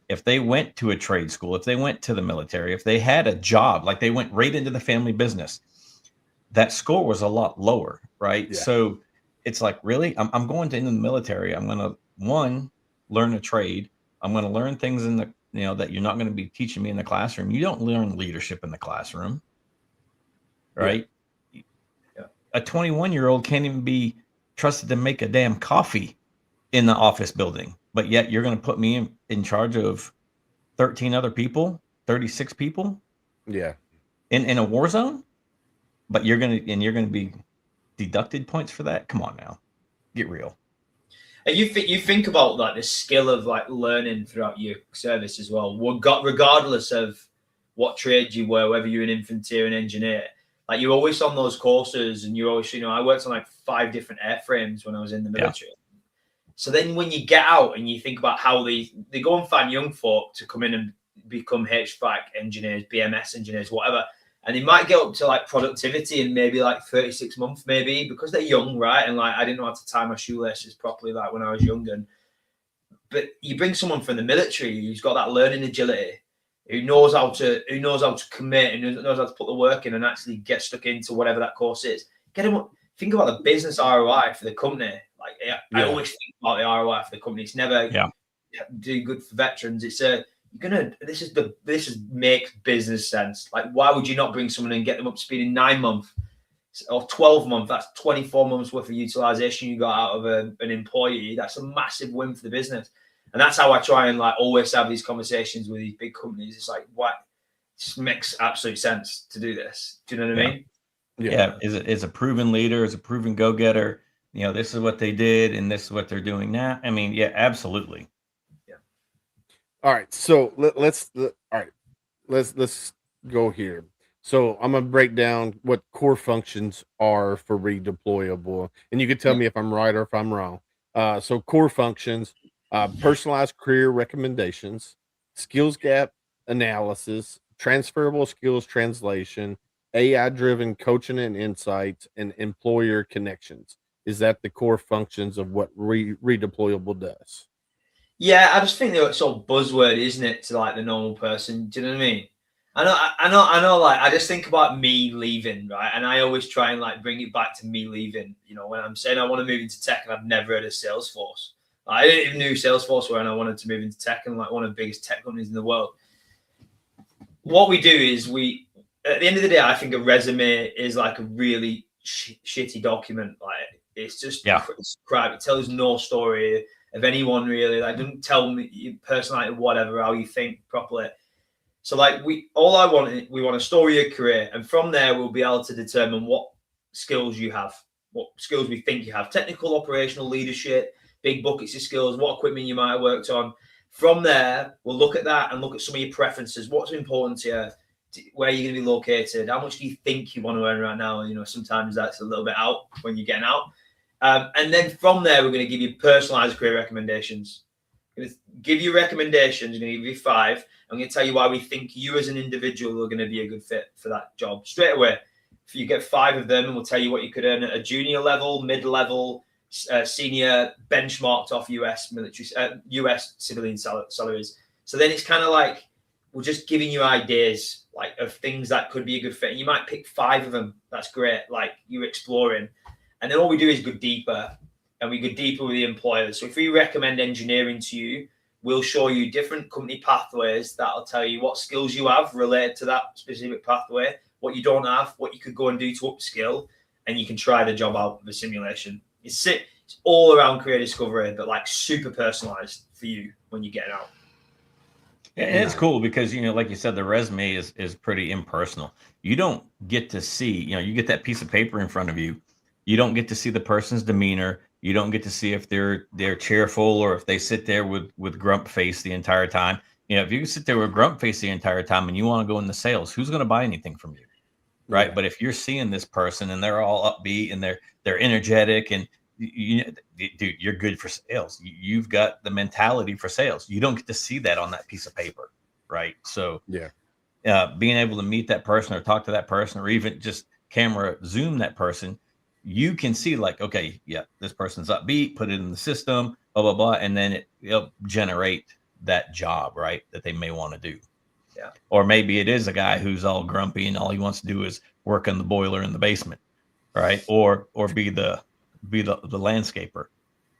If they went to a trade school, if they went to the military, if they had a job, like they went right into the family business, that score was a lot lower, right? yeah, So it's like, really, I'm going into the military. I'm going to one learn a trade. I'm going to learn things in the that you're not going to be teaching me in the classroom. You don't learn leadership in the classroom, yeah, right? A 21-year-old can't even be trusted to make a damn coffee in the office building, but yet you're going to put me in charge of 13 other people, 36 people yeah. in a war zone, but you're going to be deducted points for that. Come on now, get real. And you think about like the skill of like learning throughout your service as well. Regardless of what trade you were, whether you're an infantry or an engineer, like you're always on those courses, and you always, I worked on like 5 different airframes when I was in the military. So then when you get out and you think about how they go and find young folk to come in and become HVAC engineers, BMS engineers, whatever, and they might get up to like productivity in maybe like 36 months, maybe because they're young, right? And like I didn't know how to tie my shoelaces properly like when I was young. But you bring someone from the military who's got that learning agility, who knows how to commit and knows how to put the work in and actually get stuck into whatever that course is. Get them up. Think about the business ROI for the company. Like I always think about the ROI for the company. It's never do good for veterans. It's this is makes business sense. Like why would you not bring someone and get them up to speed in 9 months or 12 months? That's 24 months worth of utilization you got out of an employee. That's a massive win for the business. And that's how I try and like always have these conversations with these big companies. It's like, what? It just makes absolute sense to do this. Do you know what I mean? Yeah. Is a proven leader, is a proven go-getter. This is what they did and this is what they're doing now. I mean, yeah, absolutely. Yeah. All right. So let's go here. So I'm gonna break down what core functions are for redeployable, and you can tell me if I'm right or if I'm wrong. So core functions: personalized career recommendations, skills gap analysis, transferable skills translation, AI-driven coaching and insights, and employer connections. Is that the core functions of what redeployable does? Yeah, I just think that it's sort of buzzword, isn't it, to like the normal person? Do you know what I mean? I know. Like, I just think about me leaving, right? And I always try and like bring it back to me leaving. When I'm saying I want to move into tech, and I've never heard of Salesforce. I didn't even know Salesforce were, and I wanted to move into tech, and like one of the biggest tech companies in the world. What we do is at the end of the day, I think a resume is like a really shitty document. Like it's just it's crap. It tells no story of anyone really. Like doesn't tell me your personality, whatever, how you think properly. So like we want to store your career, and from there we'll be able to determine what skills you have, what skills we think you have, technical, operational, leadership, big buckets of skills, what equipment you might have worked on. From there, we'll look at that and look at some of your preferences. What's important to you? Where are you going to be located? How much do you think you want to earn right now? Sometimes that's a little bit out when you're getting out. And then from there, we're going to give you personalized career recommendations. I'm going to give you recommendations. I'm going to give you 5. I'm going to tell you why we think you as an individual are going to be a good fit for that job straight away. If you get 5 of them, and we'll tell you what you could earn at a junior level, mid-level, senior, benchmarked off US military, US civilian salaries. So then it's kind of like we're just giving you ideas like of things that could be a good fit. And you might pick 5 of them. That's great. Like you're exploring. And then all we do is go deeper, and we go deeper with the employers. So if we recommend engineering to you, we'll show you different company pathways that'll tell you what skills you have related to that specific pathway, what you don't have, what you could go and do to upskill, and you can try the job out with a simulation. It's all around career discovery, but like super personalized for you when you get out. And it's cool because, like you said, the resume is pretty impersonal. You don't get to see, you get that piece of paper in front of you. You don't get to see the person's demeanor. You don't get to see if they're cheerful or if they sit there with grump face the entire time. If you sit there with grump face the entire time and you want to go into sales, who's going to buy anything from you? Right. Yeah. But if you're seeing this person and they're all upbeat and they're energetic and dude, you're good for sales. You've got the mentality for sales. You don't get to see that on that piece of paper. Right. So Yeah. being able to meet that person or talk to that person or even just camera zoom that person, you can see like, okay, yeah, this person's upbeat, put it in the system, blah, blah, blah. And then it'll generate that job, right, that they may want to do. Yeah. Or maybe it is a guy who's all grumpy and all he wants to do is work on the boiler in the basement, right? Or be the landscaper.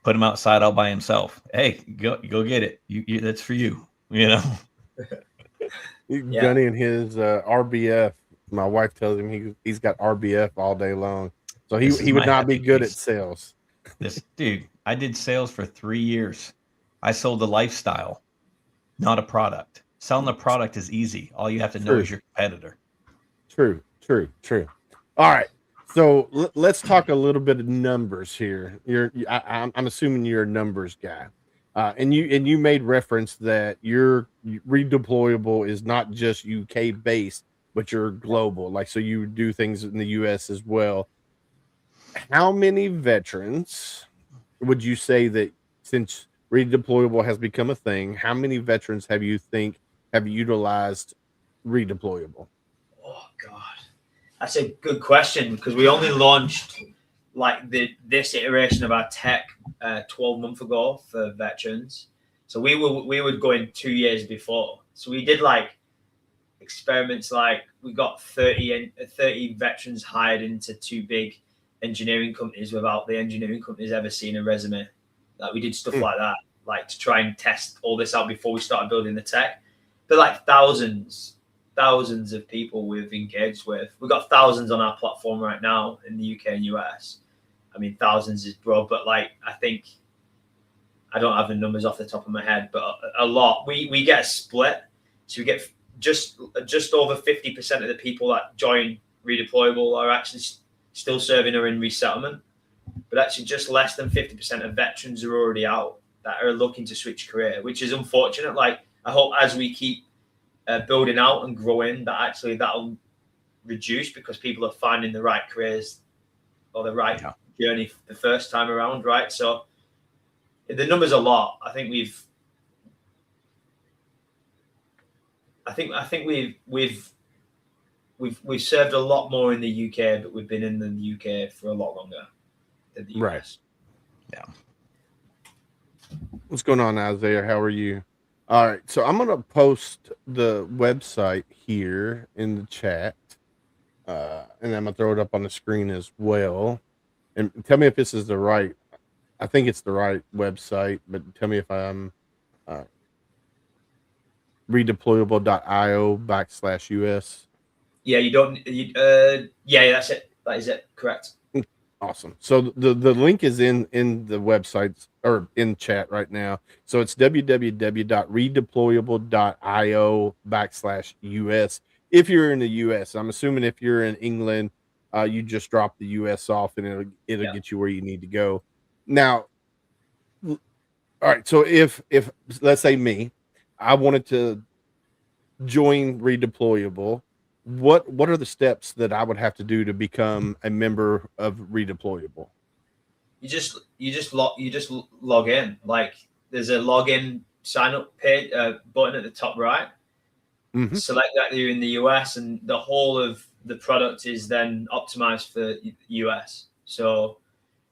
Put him outside all by himself. Hey, go get it. You that's for you. Yeah. Gunny and his RBF. My wife tells him he's got RBF all day long, so he would not be good at sales. This dude, I did sales for 3 years. I sold a lifestyle, not a product. Selling a product is easy. All you have to know is your competitor. True. All right. So let's talk a little bit of numbers here. I'm assuming you're a numbers guy, and you made reference that your Redeployable is not just UK based, but you're global. Like, so you do things in the US as well. How many veterans would you say that, since Redeployable has become a thing, how many veterans have utilized Redeployable? Oh God, that's a good question because we only launched like this iteration of our tech 12 months ago for veterans. So we were going 2 years before. So we did like experiments, like we got 30 veterans hired into 2 big engineering companies without the engineering companies ever seen a resume. Like we did stuff like that, like to try and test all this out before we started building the tech. But like thousands of people we've engaged with. We've got thousands on our platform right now in the UK and US. I mean, thousands is broad, but like I think I don't have the numbers off the top of my head, but a lot. We get a split, so we get just over 50% of the people that join Redeployable are actually still serving or in resettlement, but actually just less than 50% of veterans are already out that are looking to switch career, which is unfortunate. Like I hope as we keep building out and growing, that actually that'll reduce because people are finding the right careers or the right journey the first time around, right? So the number's a lot. I think we've served a lot more in the UK, but we've been in the UK for a lot longer than the US. Right. Yeah. What's going on, Isaiah? How are you? All right. So I'm going to post the website here in the chat. And I'm going to throw it up on the screen as well. And tell me if this is the right, I think it's the right website, but tell me if I'm redeployable.io/US. Yeah, yeah, that's it. That is it. Correct. Awesome. So the link is in the website or in chat right now. So it's www.redeployable.io/US. If you're in the US, I'm assuming if you're in England, you just drop the US off and it'll get you where you need to go. Now, all right. So if let's say me, I wanted to join Redeployable, what are the steps that I would have to do to become a member of Redeployable? You just log in. Like there's a login sign up page button at the top right. Mm-hmm. Select that you're in the US, and the whole of the product is then optimized for US. So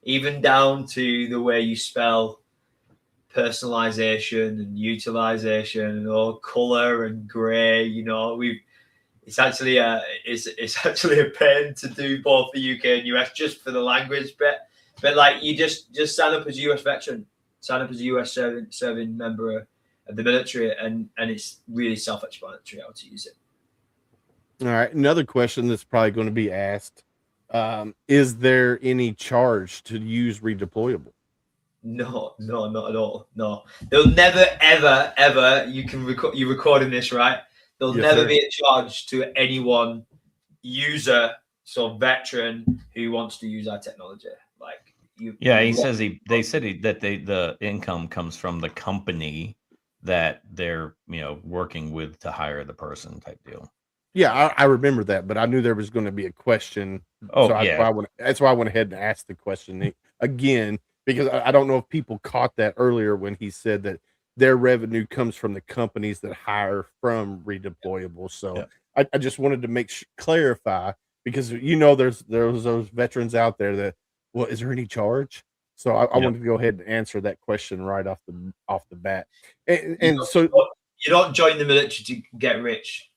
even down to the way you spell personalization and utilization or color and gray, it's actually a pain to do both the UK and US just for the language bit. But like you just sign up as a US veteran, sign up as a US serving member of the military, and it's really self-explanatory how to use it. All right. Another question that's probably going to be asked: is there any charge to use Redeployable? No, not at all. No, they'll never, ever, ever. You can record. You're recording this, right? There'll Yes, never sir. be a charge to anyone user, so veteran who wants to use our technology. Like you. Yeah, you he says that the income comes from the company that they're working with to hire the person type deal. Yeah, I remember that, but I knew there was going to be a question, so Oh yeah, that's why I went ahead and asked the question again, because I don't know if people caught that earlier when he said that their revenue comes from the companies that hire from Redeployable. So yeah, I just wanted to clarify, because there's those veterans out there that, well, is there any charge? So I yep. wanted to go ahead and answer that question right off the bat, you and so. you don't join the military to get rich.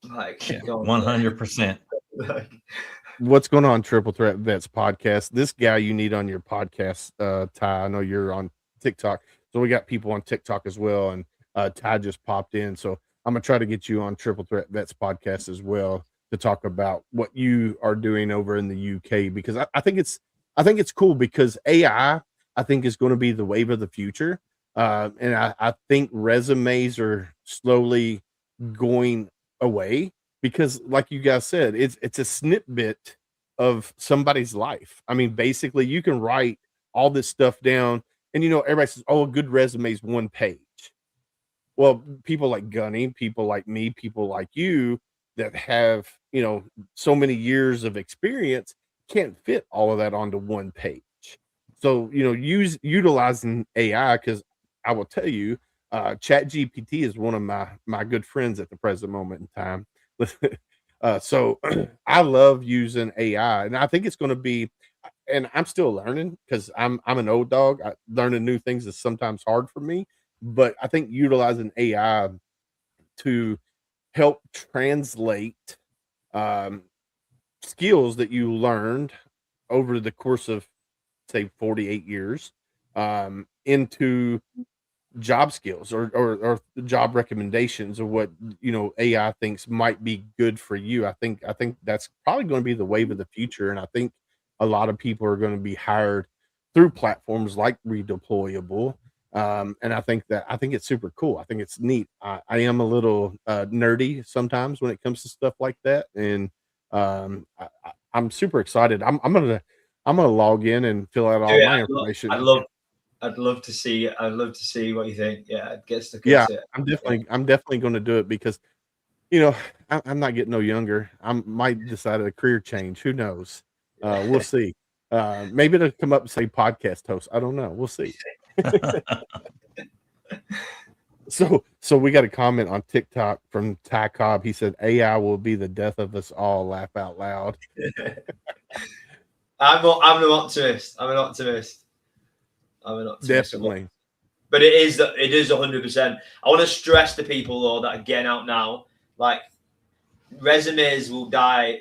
Like Yeah, you don't. 100%. Like, What's going on, Triple Threat Vets podcast? This guy you need on your podcast, Ty. I know you're on TikTok, so we got people on TikTok as well, and Ty just popped in, so I'm gonna try to get you on Triple Threat Vets podcast as well to talk about what you are doing over in the UK, because I think it's cool, because I think is going to be the wave of the future, and I think resumes are slowly going away, because like you guys said, it's a snippet of somebody's life. I mean, basically you can write all this stuff down, and everybody says, oh, a good resume is 1 page. Well, people like Gunny, people like me, people like you that have, so many years of experience can't fit all of that onto 1 page. So, utilizing AI, because I will tell you, Chat GPT is one of my good friends at the present moment in time. So I love using AI, and I think it's going to be, and I'm still learning, because I'm an old dog. Learning new things is sometimes hard for me, but I think utilizing AI to help translate um, skills that you learned over the course of, say, 48 years, into job skills, or job recommendations, of what AI thinks might be good for you. I think that's probably going to be the wave of the future, and I think a lot of people are going to be hired through platforms like Redeployable. And I think it's super cool. I think it's neat. I am a little nerdy sometimes when it comes to stuff like that, and I'm super excited. I'm gonna log in and fill out all yeah, my information. I'd love to see. I'd love to see what you think. Yeah, I'd get stuck Yeah, into it. I'm Yeah. definitely going to do it, because you know I'm not getting no younger. I might decide a career change. Who knows? We'll see. Maybe it'll come up and say podcast host. I don't know. We'll see. So we got a comment on TikTok from Ty Cobb. He said AI will be the death of us all. Laugh out loud. I'm an optimist. I'm an optimist. Definitely. But it is 100%. I want to stress to people though that are getting out now, like resumes will die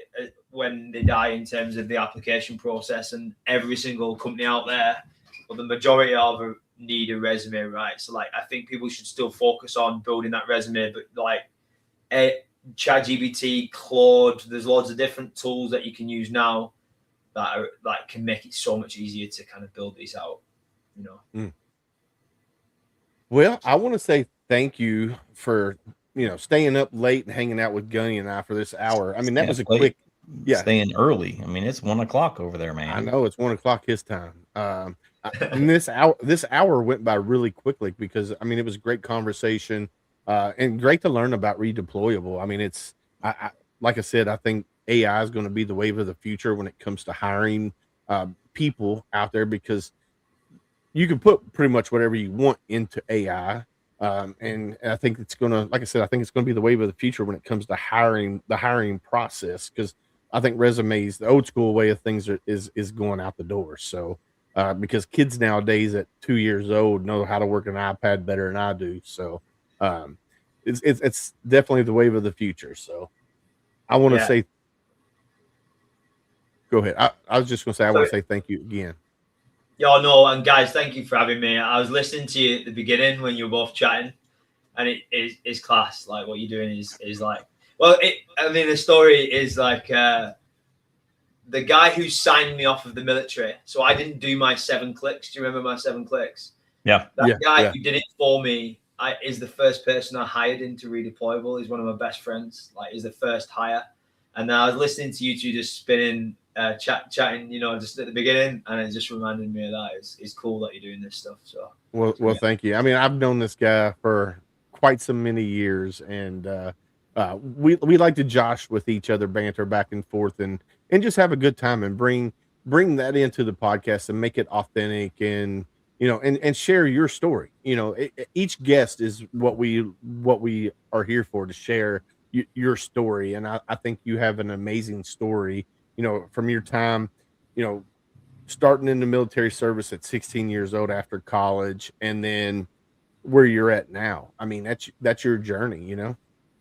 when they die in terms of the application process, and every single company out there, or the majority of them, need a resume, right? So like I think people should still focus on building that resume, but like ChatGPT, Claude, there's lots of different tools that you can use now that are like can make it so much easier to kind of build these out, Well, I want to say thank you for staying up late and hanging out with Gunny and I for this hour. I mean, that was a quick. Yeah, Staying early. I mean, it's 1 o'clock over there, man. I know it's 1 o'clock his time. And this hour went by really quickly, because I mean, it was a great conversation, and great to learn about Redeployable. I mean, like I said, I think AI is going to be the wave of the future when it comes to hiring people out there, because you can put pretty much whatever you want into AI. And I think it's going to, like I said, I think it's going to be the wave of the future when it comes to the hiring process, because I think resumes, the old school way of things is going out the door. So, because kids nowadays at 2 years old know how to work an iPad better than I do. So, it's definitely the wave of the future. So I want to say, go ahead. I was just going to say, I want to say thank you again. Yeah, no, and guys, thank you for having me. I was listening to you at the beginning when you were both chatting, and it's class. Like what you're doing is like, well, I mean, the story is like the guy who signed me off of the military. So I didn't do my 7 clicks. Do you remember my 7 clicks? Yeah. That guy who did it for me is the first person I hired into Redeployable. He's one of my best friends. Like, he's the first hire. And I was listening to you two just spinning, chatting, just at the beginning, and it just reminded me of that. It's cool that you're doing this stuff. So well, thank you. I mean, I've known this guy for quite so many years, and we like to josh with each other, banter back and forth, and just have a good time, and bring that into the podcast and make it authentic, and and share your story. Each guest is what we are here for, to share your story, and I think you have an amazing story. From your time, starting in the military service at 16 years old after college, and then where you're at now. I mean, that's your journey.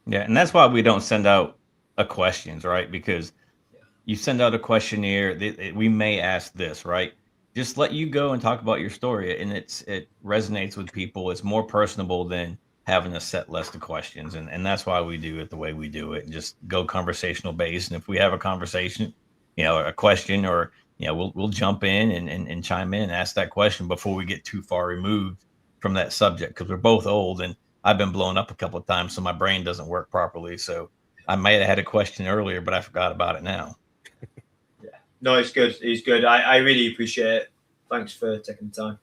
Yeah, and that's why we don't send out questions, right? Because you send out a questionnaire, we may ask this, right? Just let you go and talk about your story, and it resonates with people. It's more personable than having a set list of questions, and that's why we do it the way we do it. Just go conversational based, and if we have a conversation, a question, or we'll jump in and chime in and ask that question before we get too far removed from that subject, because we're both old, and I've been blown up a couple of times, so my brain doesn't work properly. So I might have had a question earlier, but I forgot about it now. Yeah, no, it's good. It's good. I really appreciate it. Thanks for taking the time.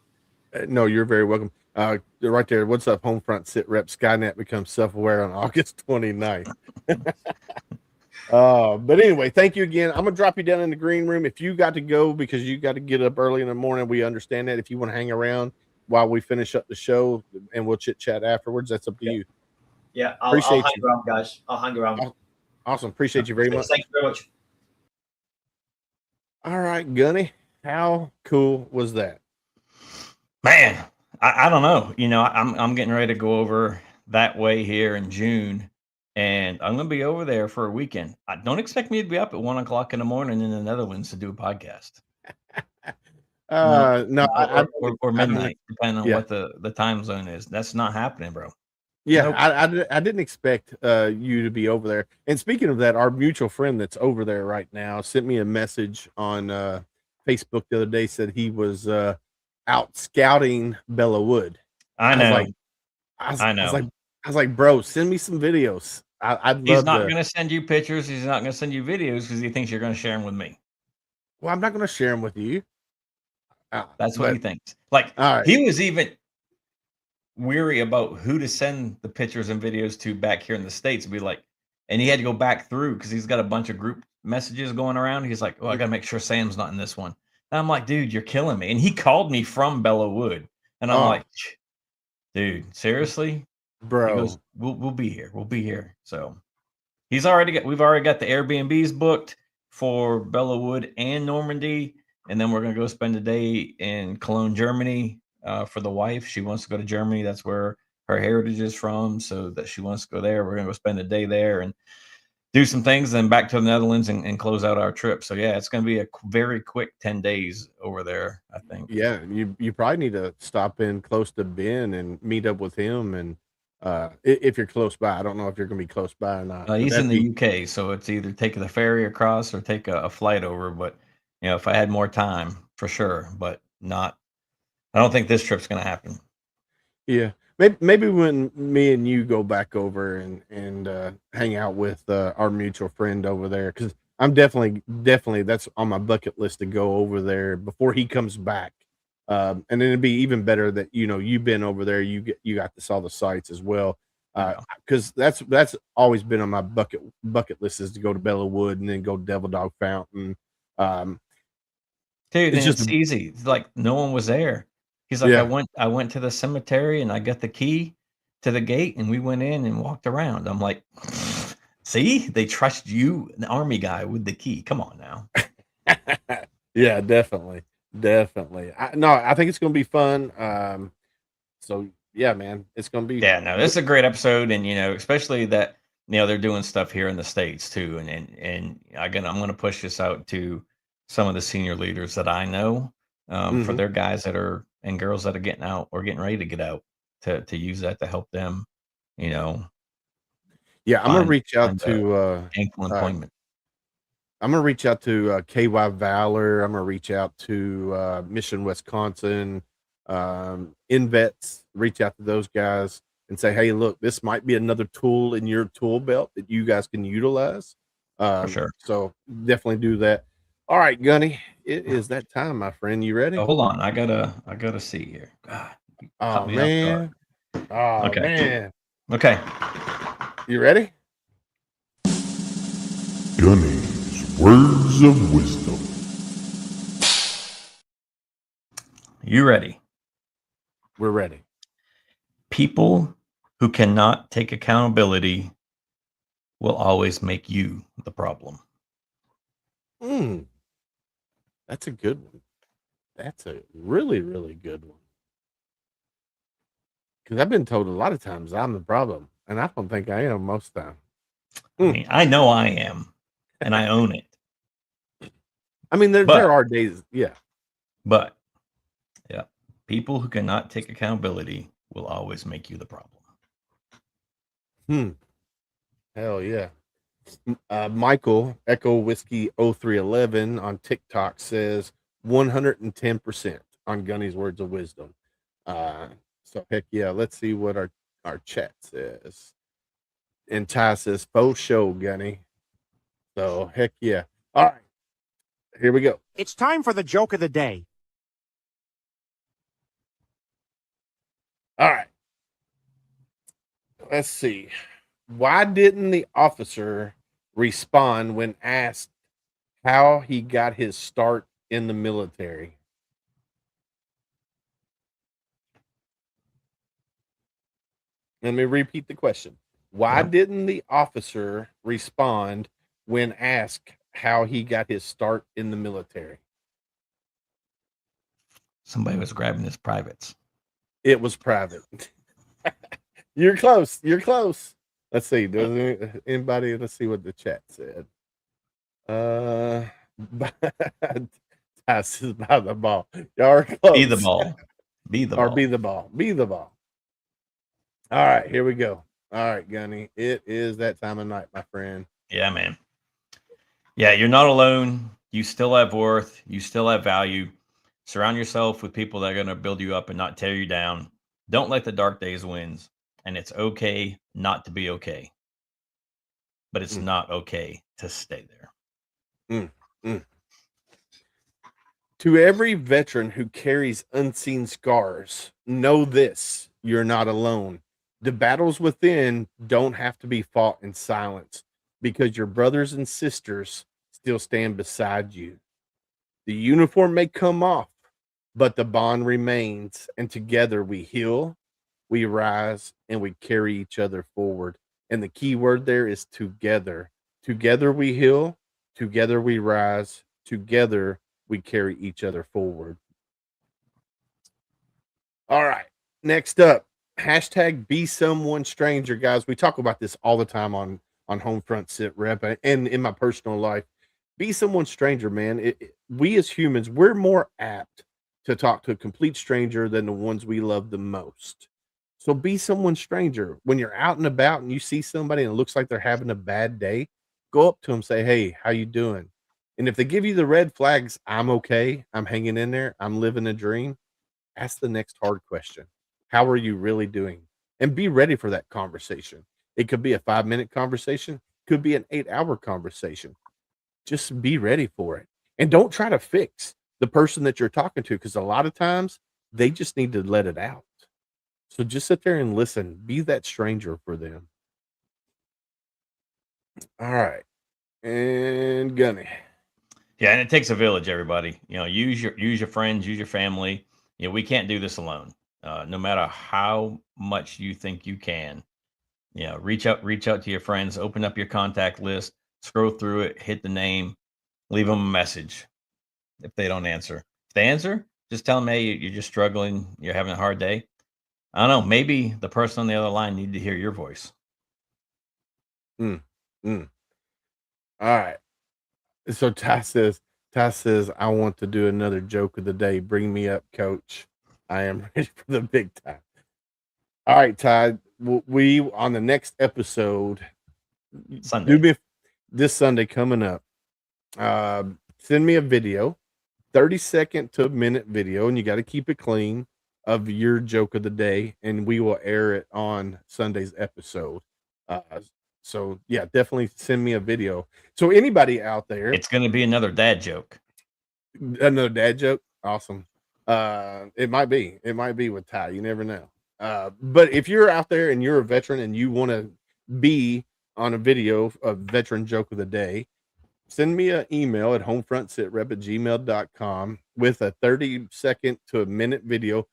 No, you're very welcome. Right there. What's up, Homefront Sitrep? Skynet becomes self-aware on August 29th. But anyway, thank you again. I'm gonna drop you down in the green room. If you got to go because you got to get up early in the morning, we understand that. If you want to hang around while we finish up the show and we'll chit chat afterwards, that's up to you. Yeah, I'll hang around, guys. I'll hang around. Awesome. Appreciate you very much. Thank you very much. All right, Gunny. How cool was that? Man, I don't know. I'm getting ready to go over that way here in June, and I'm going to be over there for a weekend. I don't expect me to be up at 1 o'clock in the morning in the Netherlands to do a podcast. No, or midnight, depending on what the time zone is. That's not happening, bro. Yeah, nope. I didn't expect you to be over there. And speaking of that, our mutual friend that's over there right now sent me a message on Facebook the other day. Said he was out scouting Bella Wood. I know. I was like, bro, send me some videos. I'd love. He's not going to send you pictures. He's not going to send you videos because he thinks you're going to share them with me. Well, I'm not going to share them with you. That's what he thinks. Like, he was even weary about who to send the pictures and videos to back here in the States. Be like, and he had to go back through because he's got a bunch of group messages going around. He's like, I got to make sure Sam's not in this one. And I'm like, dude, you're killing me. And he called me from Bella Wood, and I'm like, dude, seriously, bro? He goes, we'll be here. We'll be here. So we've already got the Airbnbs booked for Bella Wood and Normandy. And then we're going to go spend a day in Cologne, Germany, for the wife. She wants to go to Germany. That's where her heritage is from. So that she wants to go there. We're going to go spend a day there and do some things, then back to the Netherlands and close out our trip. So yeah, it's going to be a very quick 10 days over there, I think. Yeah. You probably need to stop in close to Ben and meet up with him. And if you're close by, I don't know if you're going to be close by or not. He's in the UK. So it's either take the ferry across or take a flight over. But if I had more time, for sure, but not. I don't think this trip's going to happen. Yeah, maybe when me and you go back over and hang out with our mutual friend over there, because I'm definitely that's on my bucket list to go over there before he comes back. And then it'd be even better that you've been over there, you got to saw the sites as well, because that's always been on my bucket list, is to go to Bella Wood and then go Devil Dog Fountain. Dude, it's easy. It's like no one was there. He's like, I went to the cemetery and I got the key to the gate and we went in and walked around. I'm like, see, they trust you, an army guy with the key. Come on now. Yeah, definitely. I think it's going to be fun. So yeah, man, it's going to be. Yeah, no, this is a great episode. And, especially that, they're doing stuff here in the States too. And again, I'm going to push this out to some of the senior leaders that I know, for their guys that are and girls that are getting out or getting ready to get out, to use that to help them, Yeah, I'm gonna reach out to gainful employment. I'm gonna reach out to KY Valor. I'm gonna reach out to Mission Wisconsin, InVets. Reach out to those guys and say, hey, look, this might be another tool in your tool belt that you guys can utilize. For sure. So definitely do that. All right, Gunny, it is that time, my friend. You ready? Oh, hold on, I gotta see here. God, you caught Oh me off guard. man. Oh Okay. man. Okay. You ready? Gunny's words of wisdom. You ready? We're ready. People who cannot take accountability will always make you the problem. That's a good one. That's a really, really good one. Because I've been told a lot of times I'm the problem, and I don't think I am most of the time. I mean, I know I am, and I own it. I mean, there But- are days, yeah. But yeah, people who cannot take accountability will always make you the problem. Hell yeah. Michael Echo Whiskey 0311 on TikTok says 110% on Gunny's words of wisdom. So heck yeah, let's see what our chat says. And Ty says faux show, Gunny. So heck yeah. All right, here we go. It's time for the joke of the day. All right. Let's see. Why didn't the officer respond when asked how he got his start in the military? Let me repeat the question. Why didn't the officer respond when asked how he got his start in the military? Somebody was grabbing his privates. It was private. You're close. You're close. Let's see. Does anybody? Let's see what the chat said. Passes by the ball. Y'all are close. Be the ball. Be the Or ball. be the ball. Be the ball. All right, here we go. All right, Gunny. It is that time of night, my friend. Yeah, man. Yeah, you're not alone. You still have worth. You still have value. Surround yourself with people that are going to build you up and not tear you down. Don't let the dark days win. And it's okay not to be okay. But it's not okay to stay there. To every veteran who carries unseen scars, know this: you're not alone. The battles within don't have to be fought in silence because your brothers and sisters still stand beside you. The uniform may come off, but the bond remains, and together we heal, we rise, and we carry each other forward. And the key word there is together. Together we heal, together we rise, together we carry each other forward. All right. Next up, hashtag be someone stranger, guys. We talk about this all the time on HomeFront Sitrep and in my personal life. Be someone stranger, man. We as humans, we're more apt to talk to a complete stranger than the ones we love the most. So be someone stranger. When you're out and about and you see somebody and it looks like they're having a bad day, go up to them, say, hey, how you doing? And if they give you the red flags, I'm okay, I'm hanging in there, I'm living a dream, ask the next hard question. How are you really doing? And be ready for that conversation. It could be a 5-minute conversation, could be an 8-hour conversation. Just be ready for it. And don't try to fix the person that you're talking to, because a lot of times they just need to let it out. So just sit there and listen. Be that stranger for them. All right. And Gunny. Yeah, and it takes a village, everybody. Use your friends, use your family. We can't do this alone. No matter how much you think you can. Reach out to your friends, open up your contact list, scroll through it, hit the name, leave them a message if they don't answer. If they answer, just tell them, hey, you're just struggling, you're having a hard day. I don't know, maybe the person on the other line needed to hear your voice. All right. So Ty says, I want to do another joke of the day. Bring me up, coach. I am ready for the big time. All right, Ty. We on the next episode, Sunday. this Sunday coming up, Send me a video, 30-second to a minute video, and you got to keep it clean of your joke of the day, and we will air it on Sunday's episode. Uh, so yeah, definitely send me a video. So anybody out there, It's going to be another dad joke. another dad joke, awesome. It might be with Ty. You never know. But if you're out there and you're a veteran and you want to be on a video of veteran joke of the day, send me an email at homefrontsitrep@gmail.com with a 30-second to a minute video.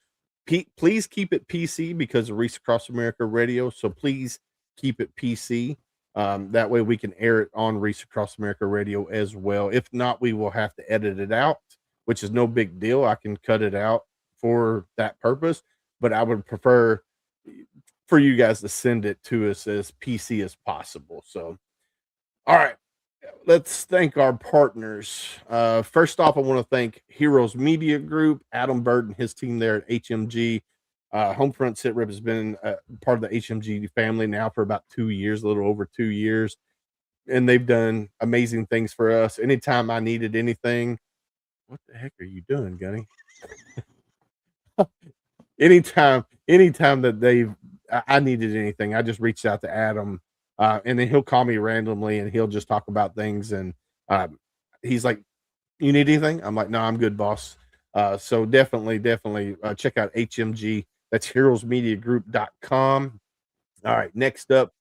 Please keep it PC because of Reese Across America Radio. So please keep it PC. That way we can air it on Reese Across America Radio as well. If not, we will have to edit it out, which is no big deal. I can cut it out for that purpose, but I would prefer for you guys to send it to us as PC as possible. So, all right. Let's thank our partners. First off, I want to thank Heroes Media Group, Adam Bird and his team there at HMG. Homefront Sitrep has been part of the HMG family now for about 2 years, a little over 2 years, and they've done amazing things for us. Anytime I needed anything, what the heck are you doing, Gunny? anytime that I needed anything, I just reached out to Adam. And then he'll call me randomly and he'll just talk about things. And he's like, "You need anything?" I'm like, "No, I'm good, boss." So definitely check out HMG. That's heroesmediagroup.com. All right. Next up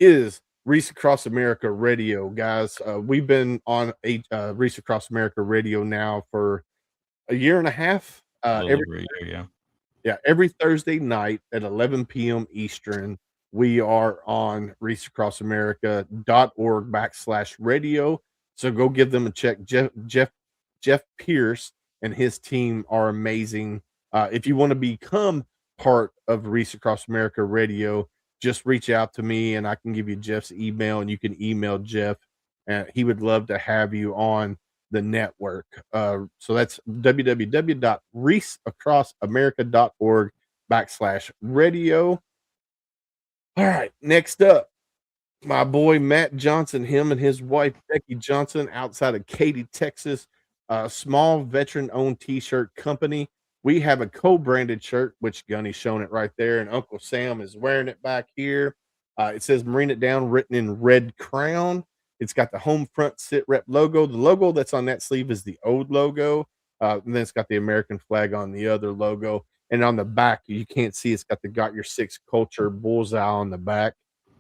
is Reese Across America Radio, guys. We've been on Reese Across America Radio now for a year and a half. Every Thursday night at 11 p.m. Eastern, we are on reachaccrossamerica.org/radio. So go give them a check. Jeff Pierce and his team are amazing. If you want to become part of Reese Across America Radio, just reach out to me and I can give you Jeff's email and you can email Jeff. And he would love to have you on the network. So that's www.reachaccrossamerica.org/radio. All right, next up, my boy Matt Johnson, him and his wife Becky Johnson, outside of Katy, Texas, a small veteran-owned t-shirt company. We have a co-branded shirt, which Gunny's showing it right there, and Uncle Sam is wearing it back here. It says "Marine It Down" written in red crown. It's got the HomeFront Sitrep logo. The logo that's on that sleeve is the old logo. And then it's got the American flag on the other logo. And on the back, you can't see, it's got the Got Your Six Culture bullseye on the back.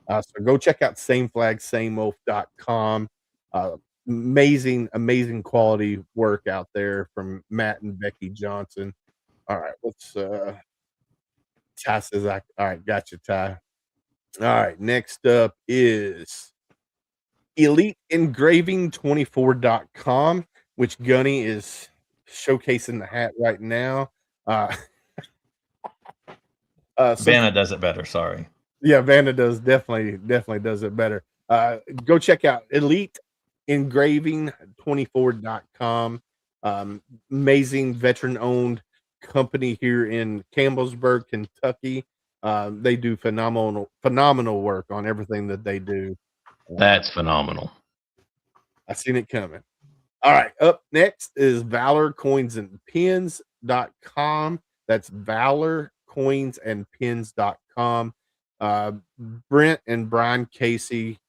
So go check out sameflagsameoath.com. Amazing quality work out there from Matt and Becky Johnson. All right, let's Ty says all right, gotcha, Ty. All right, next up is EliteEngraving24.com, which Gunny is showcasing the hat right now. Vanna does it better. Sorry. Yeah, Vanna does definitely does it better. Go check out EliteEngraving24.com. Amazing veteran-owned company here in Campbellsburg, Kentucky. They do phenomenal work on everything that they do. That's phenomenal. I seen it coming. All right, up next is ValorCoinsAndPins.com. That's ValorCoinsAndPins.com. Brent and Brian Casey,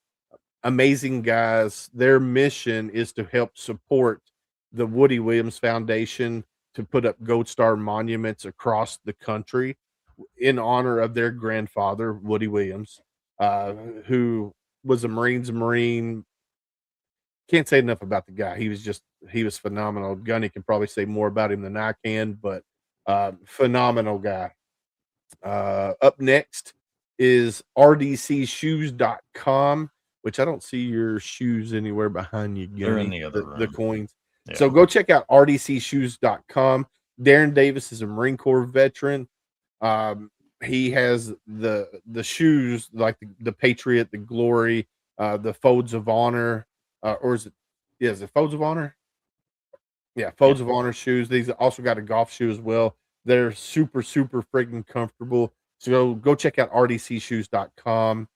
amazing guys. Their mission is to help support the Woody Williams Foundation to put up Gold Star monuments across the country in honor of their grandfather, Woody Williams, who was a Marine. Can't say enough about the guy. He was phenomenal. Gunny can probably say more about him than I can, but phenomenal guy. Up next is rdcshoes.com, which I don't see your shoes anywhere behind you, Gunny. They're in the other room. The coins. Yeah. So go check out rdcshoes.com. Darren Davis is a Marine Corps veteran. He has the shoes like the Patriot, the Glory, the Folds of Honor, or is it Folds of Honor? Yeah, Folds of Honor shoes. These also got a golf shoe as well. They're super friggin' comfortable. So go check out rdcshoes.com.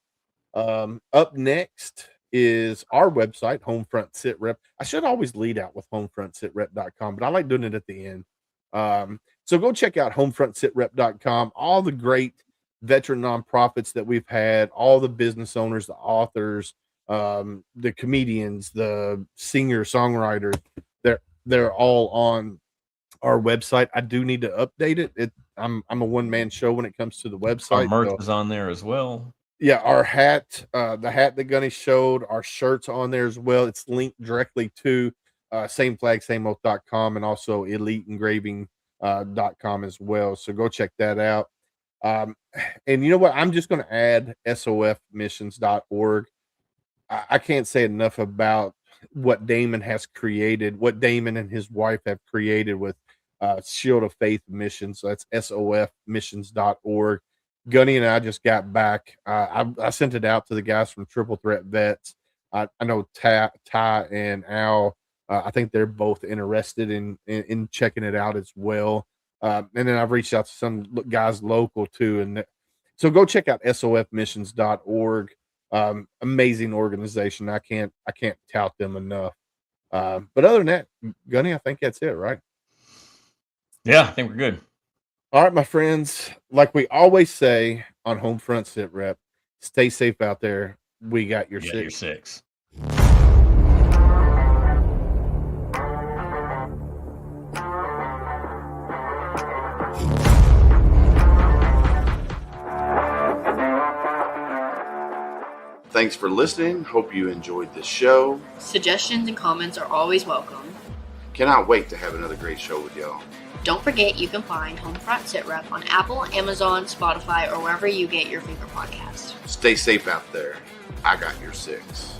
Up next is our website, HomeFront Sitrep. I should always lead out with HomeFrontSitrep.com, but I like doing it at the end. So go check out HomeFrontSitrep.com. All the great veteran nonprofits that we've had, all the business owners, the authors, the comedians, the singer songwriters, they're all on our website. I do need to update it. I'm a one-man show when it comes to the Our website. merch So is on there as well. yeah, our hat, the hat that Gunny showed, our shirts on there as well. It's linked directly to same flag, same oath.com and also eliteengraving.com as well. So go check that out. And you know what? I'm just going to add sofmissions.org. I can't say enough about what Damon has created, what Damon and his wife have created with Shield of Faith Missions. So that's sofmissions.org. Gunny and I just got back. I sent it out to the guys from Triple Threat Vets. I know Ty and Al. I think they're both interested in checking it out as well. And then I've reached out to some guys local too. And so go check out sofmissions.org. Amazing organization. I can't tout them enough. But other than that, Gunny, I think that's it, right? Yeah, I think we're good. All right, my friends, like we always say on Homefront Sitrep, stay safe out there. We got your You got your six. 6. Thanks for listening. Hope you enjoyed this show. Suggestions and comments are always welcome. Cannot wait to have another great show with y'all. Don't forget you can find Homefront Sitrep on Apple, Amazon, Spotify, or wherever you get your favorite podcasts. Stay safe out there. I got your 6.